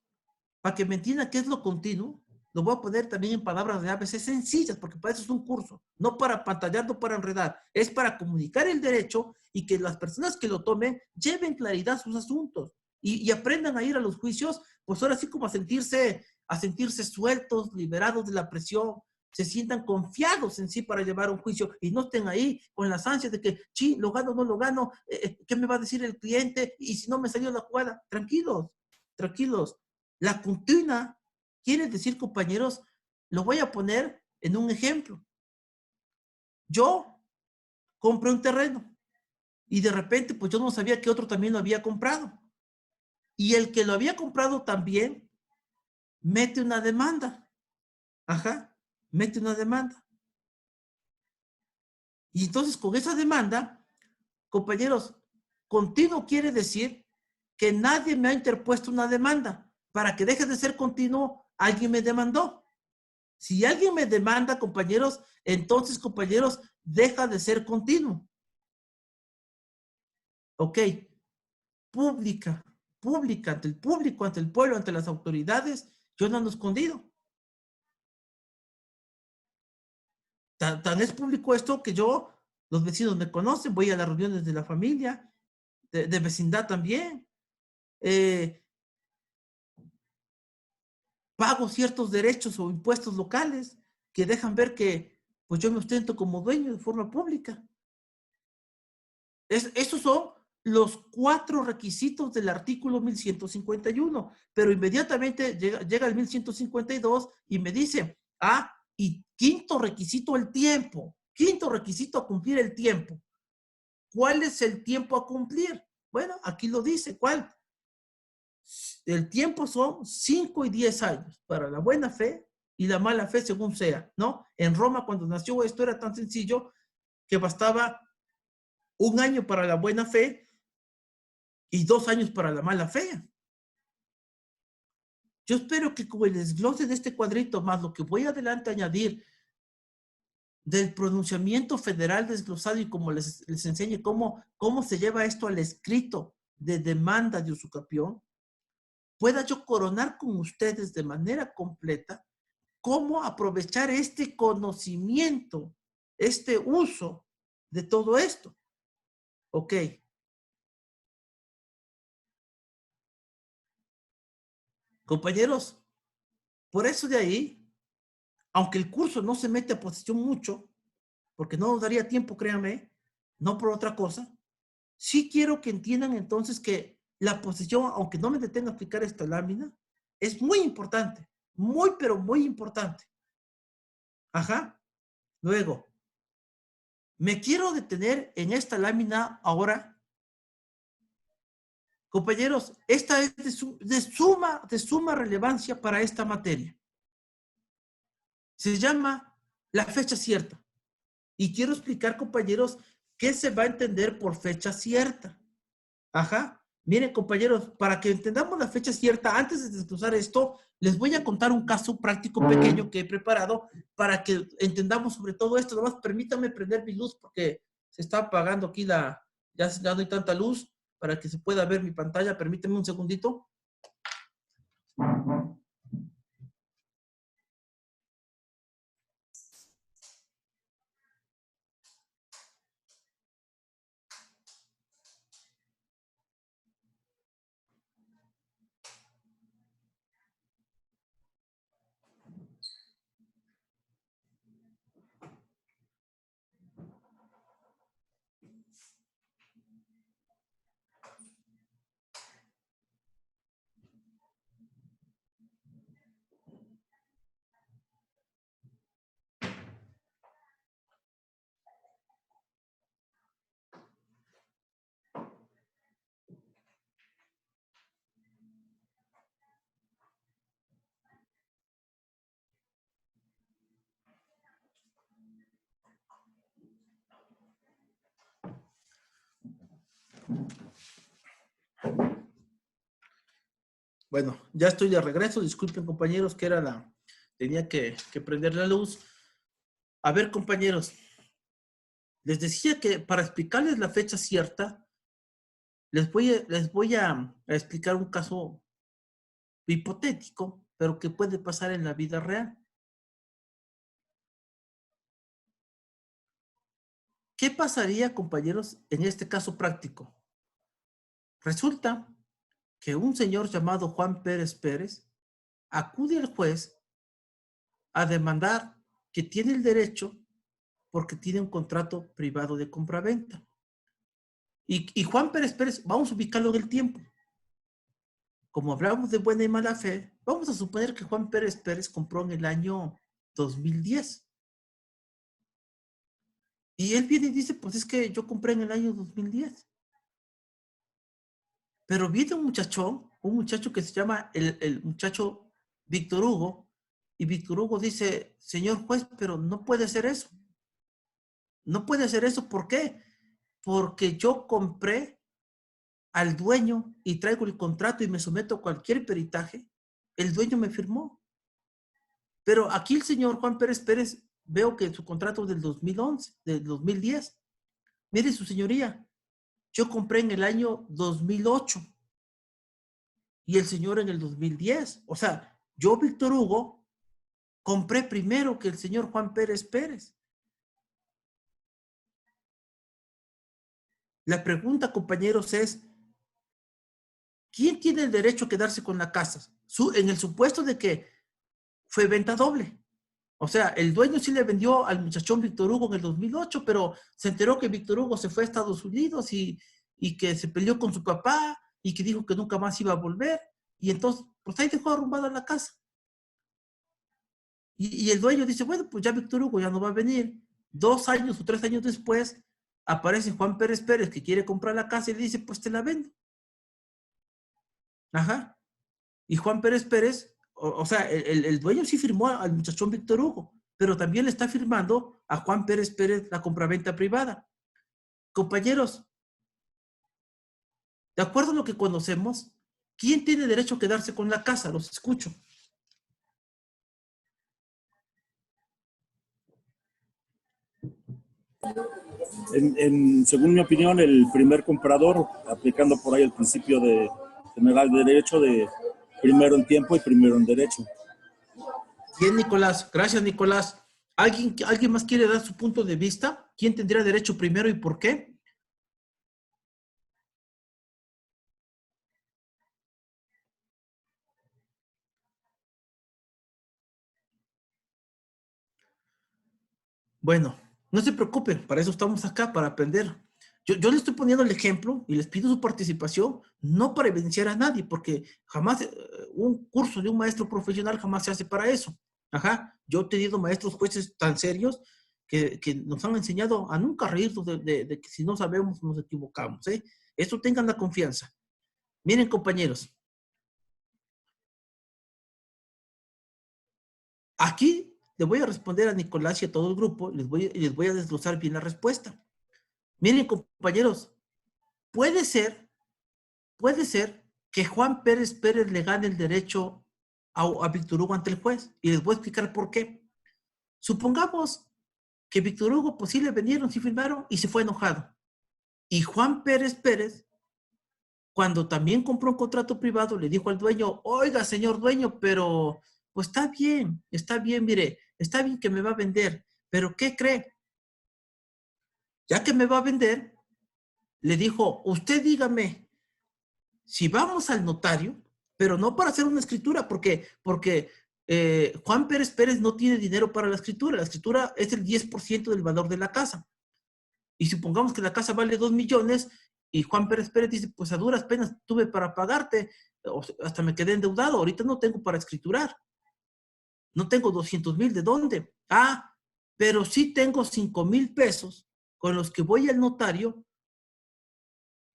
S1: para que me entiendan qué es lo continuo, lo voy a poner también en palabras de ABC sencillas, porque para eso es un curso, no para pantallar, no para enredar, es para comunicar el derecho y que las personas que lo tomen lleven claridad a sus asuntos y aprendan a ir a los juicios, pues ahora sí como a sentirse sueltos, liberados de la presión, se sientan confiados en sí para llevar un juicio y no estén ahí con las ansias de que, sí, lo gano, no lo gano, ¿qué me va a decir el cliente? Y si no me salió la jugada, tranquilos, tranquilos. La continua quiere decir, compañeros, lo voy a poner en un ejemplo. Yo compré un terreno y de repente, pues yo no sabía que otro también lo había comprado. Y el que lo había comprado también mete una demanda. Ajá, mete una demanda. Y entonces con esa demanda, compañeros, continuo quiere decir que nadie me ha interpuesto una demanda. Para que deje de ser continuo, alguien me demandó. Si alguien me demanda, compañeros, entonces, compañeros, deja de ser continuo. Ok. Pública ante el público, ante el pueblo, ante las autoridades, yo no ando escondido. Tan es público esto que yo, los vecinos me conocen, voy a las reuniones de la familia, de vecindad también. Pago ciertos derechos o impuestos locales que dejan ver que pues yo me ostento como dueño de forma pública. Esos son los 4 requisitos del artículo 1151, pero inmediatamente llega el 1152 y me dice, y quinto requisito, el tiempo. Quinto requisito a cumplir el tiempo. ¿Cuál es el tiempo a cumplir? Bueno, aquí lo dice, ¿cuál? El tiempo son 5 y 10 años para la buena fe y la mala fe según sea, ¿no? En Roma, cuando nació esto, era tan sencillo que bastaba 1 año para la buena fe y 2 años para la mala fe. Yo espero que con el desglose de este cuadrito, más lo que voy adelante a añadir del pronunciamiento federal desglosado y como les enseñe cómo se lleva esto al escrito de demanda de usucapión, pueda yo coronar con ustedes de manera completa cómo aprovechar este conocimiento, este uso de todo esto. Ok. Compañeros, por eso de ahí, aunque el curso no se mete a posesión mucho, porque no nos daría tiempo, créanme, no por otra cosa, sí quiero que entiendan entonces que la posesión, aunque no me detenga a explicar esta lámina, es muy importante, muy, pero muy importante. Ajá. Luego, me quiero detener en esta lámina ahora. Compañeros, esta es de suma relevancia para esta materia. Se llama la fecha cierta. Y quiero explicar, compañeros, qué se va a entender por fecha cierta. Ajá. Miren, compañeros, para que entendamos la fecha cierta, antes de desglosar esto, les voy a contar un caso práctico pequeño que he preparado para que entendamos sobre todo esto. Nomás permítanme prender mi luz porque se está apagando aquí ya no hay tanta luz para que se pueda ver mi pantalla. Permítanme un segundito. Bueno, ya estoy de regreso. Disculpen, compañeros, que tenía que prender la luz. A ver, compañeros, les decía que para explicarles la fecha cierta, les voy a explicar un caso hipotético, pero que puede pasar en la vida real. ¿Qué pasaría, compañeros, en este caso práctico? Resulta que un señor llamado Juan Pérez Pérez acude al juez a demandar que tiene el derecho porque tiene un contrato privado de compraventa. Y Juan Pérez Pérez, vamos a ubicarlo en el tiempo. Como hablamos de buena y mala fe, vamos a suponer que Juan Pérez Pérez compró en el año 2010. Y él viene y dice, pues es que yo compré en el año 2010. Pero viene un muchacho que se llama el muchacho Víctor Hugo, y Víctor Hugo dice, señor juez, pero no puede ser eso. No puede hacer eso. ¿Por qué? Porque yo compré al dueño y traigo el contrato y me someto a cualquier peritaje. El dueño me firmó. Pero aquí el señor Juan Pérez Pérez, veo que su contrato es del 2011, del 2010. Mire, su señoría, yo compré en el año 2008 y el señor en el 2010. O sea, yo, Víctor Hugo, compré primero que el señor Juan Pérez Pérez. La pregunta, compañeros, es, ¿quién tiene el derecho a quedarse con la casa? En el supuesto de que fue venta doble. O sea, el dueño sí le vendió al muchachón Víctor Hugo en el 2008, pero se enteró que Víctor Hugo se fue a Estados Unidos y que se peleó con su papá y que dijo que nunca más iba a volver. Y entonces, pues ahí dejó arrumbada la casa. Y el dueño dice, bueno, pues ya Víctor Hugo ya no va a venir. 2 años o 3 años después, aparece Juan Pérez Pérez que quiere comprar la casa y le dice, pues te la vendo. Ajá. Y Juan Pérez Pérez, o sea, el dueño sí firmó al muchachón Víctor Hugo, pero también le está firmando a Juan Pérez Pérez la compraventa privada. Compañeros, de acuerdo a lo que conocemos, ¿quién tiene derecho a quedarse con la casa? Los escucho.
S2: Según mi opinión, el primer comprador, aplicando por ahí el principio general de derecho de primero en tiempo y primero en derecho.
S1: Bien, Nicolás. Gracias, Nicolás. ¿Alguien más quiere dar su punto de vista? ¿Quién tendría derecho primero y por qué? Bueno, no se preocupen, para eso estamos acá, para aprender. Yo les estoy poniendo el ejemplo y les pido su participación, no para evidenciar a nadie, porque jamás un curso de un maestro profesional jamás se hace para eso. Ajá, yo he tenido maestros jueces tan serios que nos han enseñado a nunca reírnos de que si no sabemos nos equivocamos. Eso tengan la confianza. Miren, compañeros, aquí le voy a responder a Nicolás y a todo el grupo, les voy a desglosar bien la respuesta. Miren, compañeros, puede ser que Juan Pérez Pérez le gane el derecho a Víctor Hugo ante el juez. Y les voy a explicar por qué. Supongamos que Víctor Hugo, pues sí le vendieron, sí firmaron y se fue enojado. Y Juan Pérez Pérez, cuando también compró un contrato privado, le dijo al dueño, oiga, señor dueño, pero pues está bien, mire, está bien que me va a vender, pero ¿qué cree? Ya que me va a vender, le dijo, usted dígame, si vamos al notario, pero no para hacer una escritura, porque Juan Pérez Pérez no tiene dinero para la escritura es el 10% del valor de la casa. Y supongamos que la casa vale 2 millones y Juan Pérez Pérez dice, pues a duras penas tuve para pagarte, hasta me quedé endeudado, ahorita no tengo para escriturar. No tengo 200,000, ¿de dónde? Ah, pero sí tengo 5,000 pesos con los que voy al notario.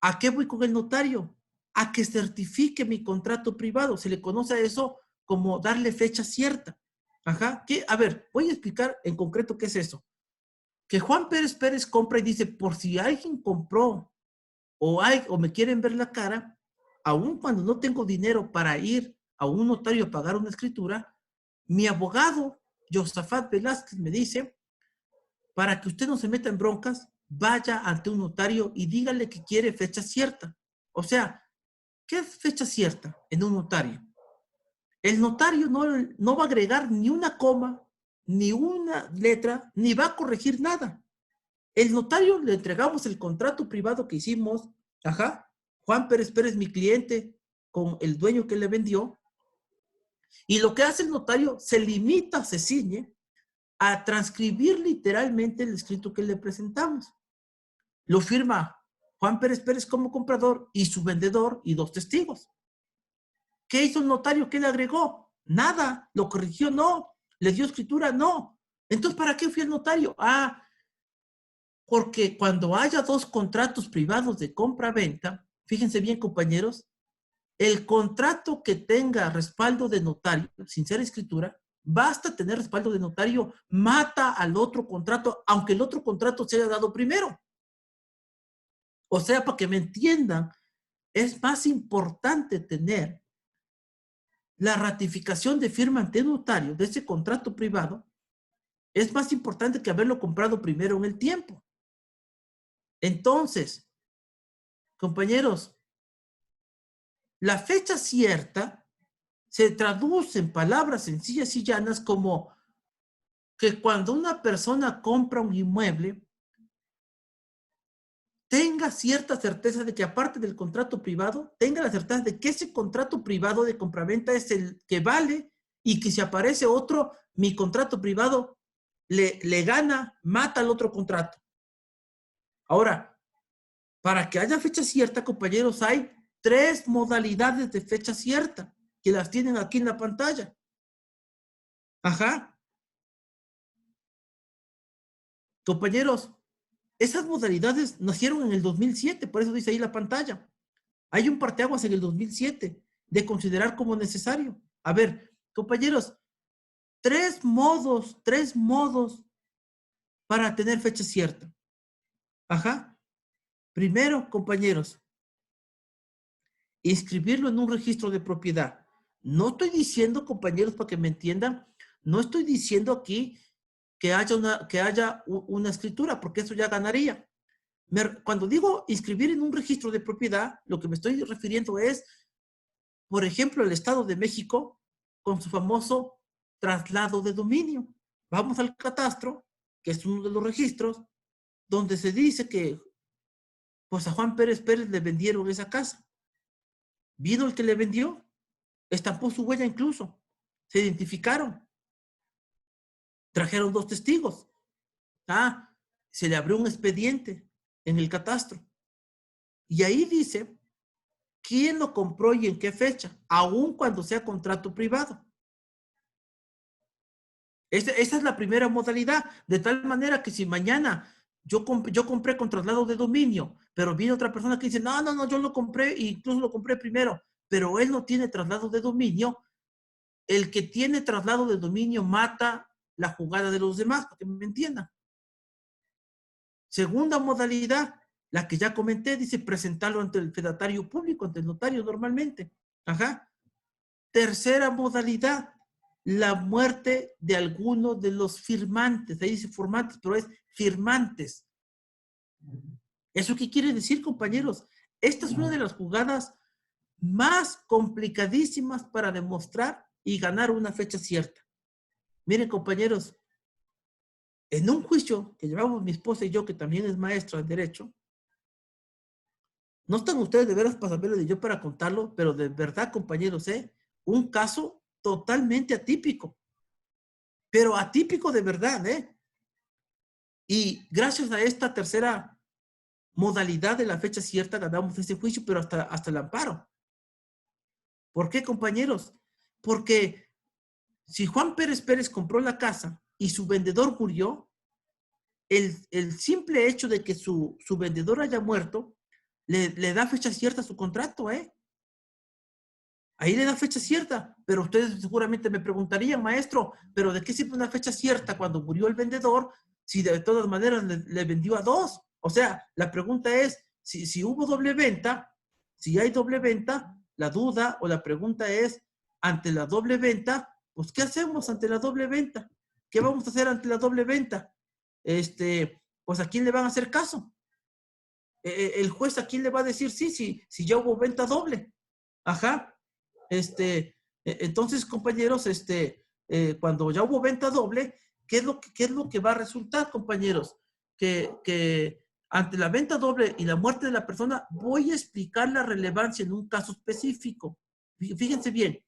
S1: ¿A qué voy con el notario? A que certifique mi contrato privado. Se le conoce a eso como darle fecha cierta. Ajá. A ver, voy a explicar en concreto qué es eso. Que Juan Pérez Pérez compra y dice, por si alguien compró o me quieren ver la cara, aun cuando no tengo dinero para ir a un notario a pagar una escritura, mi abogado, Josafat Velázquez, me dice, para que usted no se meta en broncas, vaya ante un notario y dígale que quiere fecha cierta. O sea, ¿qué es fecha cierta en un notario? El notario no va a agregar ni una coma, ni una letra, ni va a corregir nada. El notario le entregamos el contrato privado que hicimos, ajá, Juan Pérez Pérez, mi cliente, con el dueño que le vendió, y lo que hace el notario se limita, se ciñe a transcribir literalmente el escrito que le presentamos. Lo firma Juan Pérez Pérez como comprador y su vendedor y 2 testigos. ¿Qué hizo el notario? ¿Qué le agregó? Nada. ¿Lo corrigió? No. ¿Le dio escritura? No. Entonces, ¿para qué fui al notario? Ah, porque cuando haya 2 contratos privados de compra-venta, fíjense bien, compañeros, el contrato que tenga respaldo de notario, sin ser escritura, basta tener respaldo de notario, mata al otro contrato, aunque el otro contrato se haya dado primero. O sea, para que me entiendan, es más importante tener la ratificación de firma ante notario de ese contrato privado, es más importante que haberlo comprado primero en el tiempo. Entonces, compañeros, la fecha cierta se traduce en palabras sencillas y llanas como que cuando una persona compra un inmueble, tenga cierta certeza de que aparte del contrato privado, tenga la certeza de que ese contrato privado de compraventa es el que vale y que si aparece otro, mi contrato privado le gana, mata al otro contrato. Ahora, para que haya fecha cierta, compañeros, hay 3 modalidades de fecha cierta que las tienen aquí en la pantalla. Ajá. Compañeros, esas modalidades nacieron en el 2007, por eso dice ahí la pantalla. Hay un parteaguas en el 2007 de considerar como necesario. A ver, compañeros, 3 modos para tener fecha cierta. Ajá. Primero, compañeros, inscribirlo en un registro de propiedad. No estoy diciendo, compañeros, para que me entiendan, no estoy diciendo aquí que haya una escritura, porque eso ya ganaría. Cuando digo inscribir en un registro de propiedad, lo que me estoy refiriendo es, por ejemplo, el Estado de México con su famoso traslado de dominio. Vamos al catastro, que es uno de los registros, donde se dice que pues a Juan Pérez Pérez le vendieron esa casa. Vino el que le vendió, estampó su huella incluso, se identificaron, trajeron 2 testigos. Se le abrió un expediente en el catastro. Y ahí dice quién lo compró y en qué fecha, aun cuando sea contrato privado. Esa es la primera modalidad, de tal manera que si mañana yo compré con traslado de dominio, pero viene otra persona que dice, no, yo lo compré, incluso lo compré primero, pero él no tiene traslado de dominio, el que tiene traslado de dominio mata la jugada de los demás, para que me entiendan. Segunda modalidad, la que ya comenté, dice presentarlo ante el fedatario público, ante el notario normalmente. Ajá. Tercera modalidad, la muerte de alguno de los firmantes. Ahí dice formantes, pero es firmantes. ¿Eso qué quiere decir, compañeros? Esta es una de las jugadas más complicadísimas para demostrar y ganar una fecha cierta. Miren, compañeros, en un juicio que llevamos mi esposa y yo, que también es maestra de Derecho, no están ustedes de veras para saberlo de yo para contarlo, pero de verdad, compañeros, un caso totalmente atípico, pero atípico de verdad, Y gracias a esta tercera modalidad de la fecha cierta ganamos ese juicio, pero hasta el amparo. ¿Por qué, compañeros? Porque si Juan Pérez Pérez compró la casa y su vendedor murió, el simple hecho de que su vendedor haya muerto le da fecha cierta a su contrato, Ahí le da fecha cierta, pero ustedes seguramente me preguntarían, maestro, ¿pero de qué sirve una fecha cierta cuando murió el vendedor si de todas maneras le vendió a 2? O sea, la pregunta es, si hubo doble venta, si hay doble venta, la duda o la pregunta es, ante la doble venta, pues ¿qué hacemos ante la doble venta? ¿Qué vamos a hacer ante la doble venta? Pues ¿a quién le van a hacer caso? El juez, ¿a quién le va a decir si ya hubo venta doble? Ajá. Entonces, compañeros, cuando ya hubo venta doble, ¿qué es lo que va a resultar, compañeros? Que ante la venta doble y la muerte de la persona, voy a explicar la relevancia en un caso específico. Fíjense bien,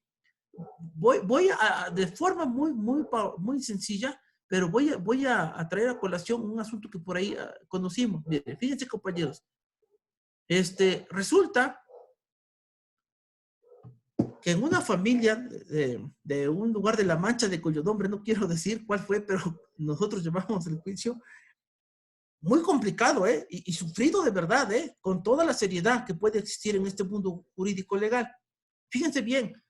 S1: voy a de forma muy sencilla, pero voy a traer a colación un asunto que por ahí conocimos. Miren, fíjense, compañeros, resulta que en una familia de un lugar de La Mancha, de cuyo nombre no quiero decir cuál fue, pero nosotros llevamos el juicio, muy complicado, y sufrido de verdad, con toda la seriedad que puede existir en este mundo jurídico legal. Fíjense bien,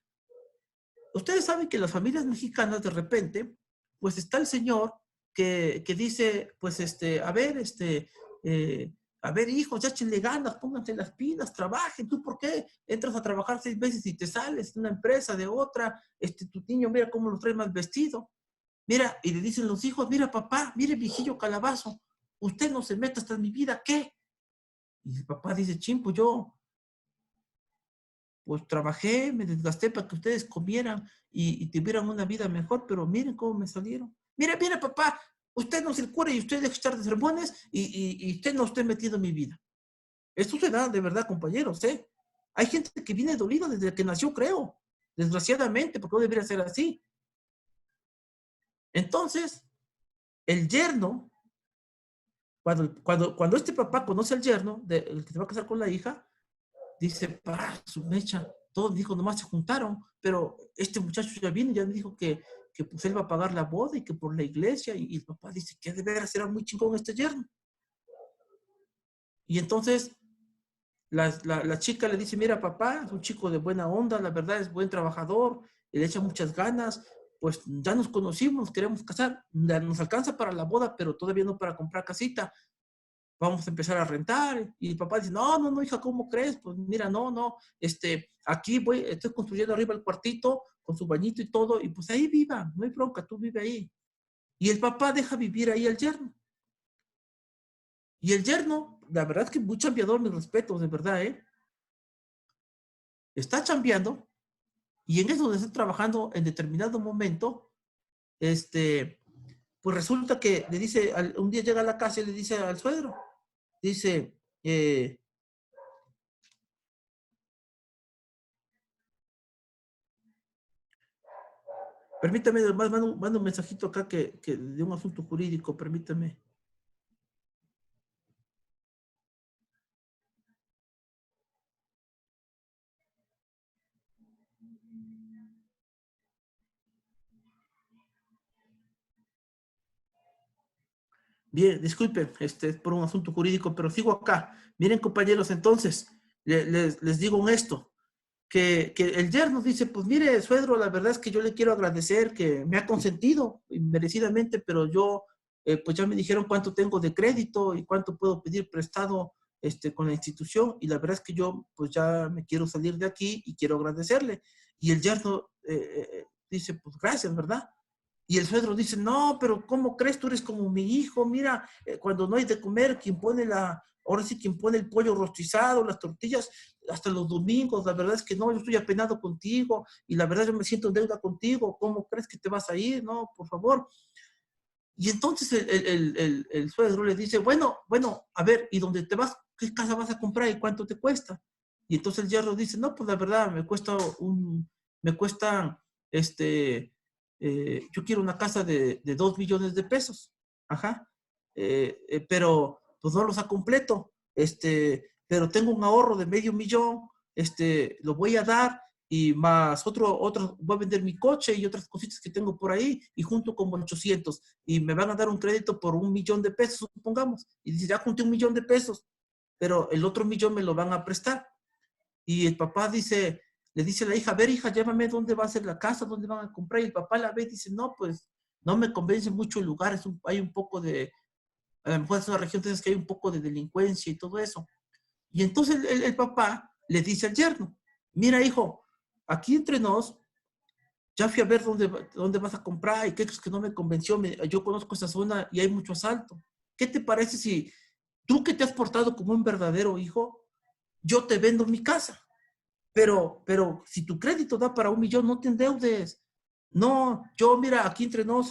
S1: ustedes saben que las familias mexicanas de repente, pues está el señor que dice, pues a ver, a ver, hijos, ya échenle ganas, pónganse las pilas, trabajen. ¿Tú por qué entras a trabajar 6 meses y te sales de una empresa, de otra? Tu niño, mira cómo lo trae mal vestido. Mira, y le dicen los hijos, mira papá, mire viejillo calabazo, usted no se meta hasta en mi vida, ¿qué? Y el papá dice, chimpo, yo pues trabajé, me desgasté para que ustedes comieran y tuvieran una vida mejor, pero miren cómo me salieron. Mira, mira papá, usted no es el cura y usted deja de estar de sermones y usted no esté metido en mi vida. Esto se da de verdad, compañeros, ¿eh? Hay gente que viene dolida desde que nació, creo, desgraciadamente, porque no debería ser así. Entonces, el yerno, cuando este papá conoce al yerno, el que se va a casar con la hija, dice, para su mecha, todos dijo, nomás se juntaron, pero este muchacho ya viene, ya me dijo que pues él va a pagar la boda y que por la iglesia, y el papá dice que de veras era muy chingón este yerno. Y entonces la chica le dice, mira papá, es un chico de buena onda, la verdad es buen trabajador, le echa muchas ganas, pues ya nos conocimos, nos queremos casar, nos alcanza para la boda, pero todavía no para comprar casita, vamos a empezar a rentar. Y el papá dice, no, no, no, hija, ¿cómo crees? Pues mira, no, no, aquí estoy construyendo arriba el cuartito con su bañito y todo, y pues ahí viva, no hay bronca, tú vive ahí. Y el papá deja vivir ahí al yerno. Y el yerno, la verdad es que muy chambeador, mis respetos, de verdad, ¿eh? Está chambeando, y en eso de estar trabajando en determinado momento, pues resulta que le dice, un día llega a la casa y le dice al suegro, dice, permítame, además, mando un mensajito acá que de un asunto jurídico, permítame. Bien, disculpen, es por un asunto jurídico, pero sigo acá. Miren, compañeros, entonces, les digo esto, que el yerno dice, pues mire, suegro, la verdad es que yo le quiero agradecer que me ha consentido merecidamente, pero yo, pues ya me dijeron cuánto tengo de crédito y cuánto puedo pedir prestado con la institución, y la verdad es que yo, pues ya me quiero salir de aquí y quiero agradecerle. Y el yerno dice, pues gracias, ¿verdad? Y el suegro dice, no, pero ¿cómo crees? Tú eres como mi hijo, mira, cuando no hay de comer, ahora sí quien pone el pollo rostizado, las tortillas, hasta los domingos, la verdad es que no, yo estoy apenado contigo, y la verdad yo me siento en deuda contigo, ¿cómo crees que te vas a ir? No, por favor. Y entonces el suegro le dice, bueno, a ver, ¿y dónde te vas? ¿Qué casa vas a comprar y cuánto te cuesta? Y entonces el yerno dice, no, pues la verdad, me cuestan, yo quiero una casa de 2 millones de pesos. Ajá. Pero pues no los ha completo. Pero tengo un ahorro de medio millón, lo voy a dar, y más voy a vender mi coche y otras cositas que tengo por ahí, y junto como 800, y me van a dar un crédito por 1 millón de pesos, supongamos. Y dice, ya junté 1 millón de pesos, pero el otro millón me lo van a prestar. Y el papá le dice a la hija, a ver, hija, llévame dónde va a ser la casa, dónde van a comprar. Y el papá la ve y dice, no, pues no me convence mucho el lugar, hay un poco a lo mejor es una región entonces que hay un poco de delincuencia y todo eso. Y entonces el papá le dice al yerno, mira hijo, aquí entre nos, ya fui a ver dónde vas a comprar, y qué es que no me convenció, yo conozco esa zona y hay mucho asalto. ¿Qué te parece si tú, que te has portado como un verdadero hijo, yo te vendo mi casa? Pero si tu crédito da para 1 millón, no te endeudes. No, yo mira, aquí entre nos,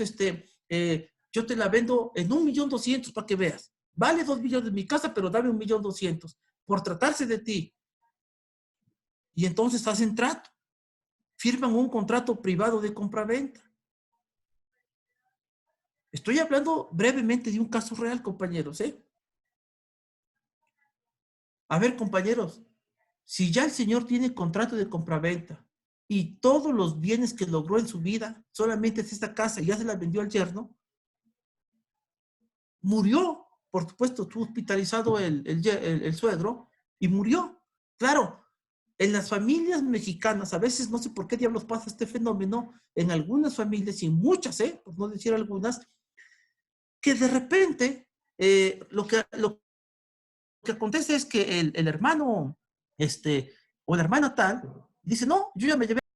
S1: yo te la vendo en 1.200.000 para que veas. Vale 2 millones mi casa, pero dame 1.200.000 por tratarse de ti. Y entonces hacen trato, firman un contrato privado de compra-venta. Estoy hablando brevemente de un caso real, compañeros, ¿eh? A ver, compañeros, si ya el señor tiene contrato de compraventa y todos los bienes que logró en su vida, solamente es esta casa y ya se la vendió al yerno, murió, por supuesto, estuvo hospitalizado el suegro y murió. Claro, en las familias mexicanas, a veces no sé por qué diablos pasa este fenómeno, en algunas familias y en muchas, por no decir algunas, que de repente lo que acontece es que el hermano, o la hermana tal, dice, no, yo ya me llevé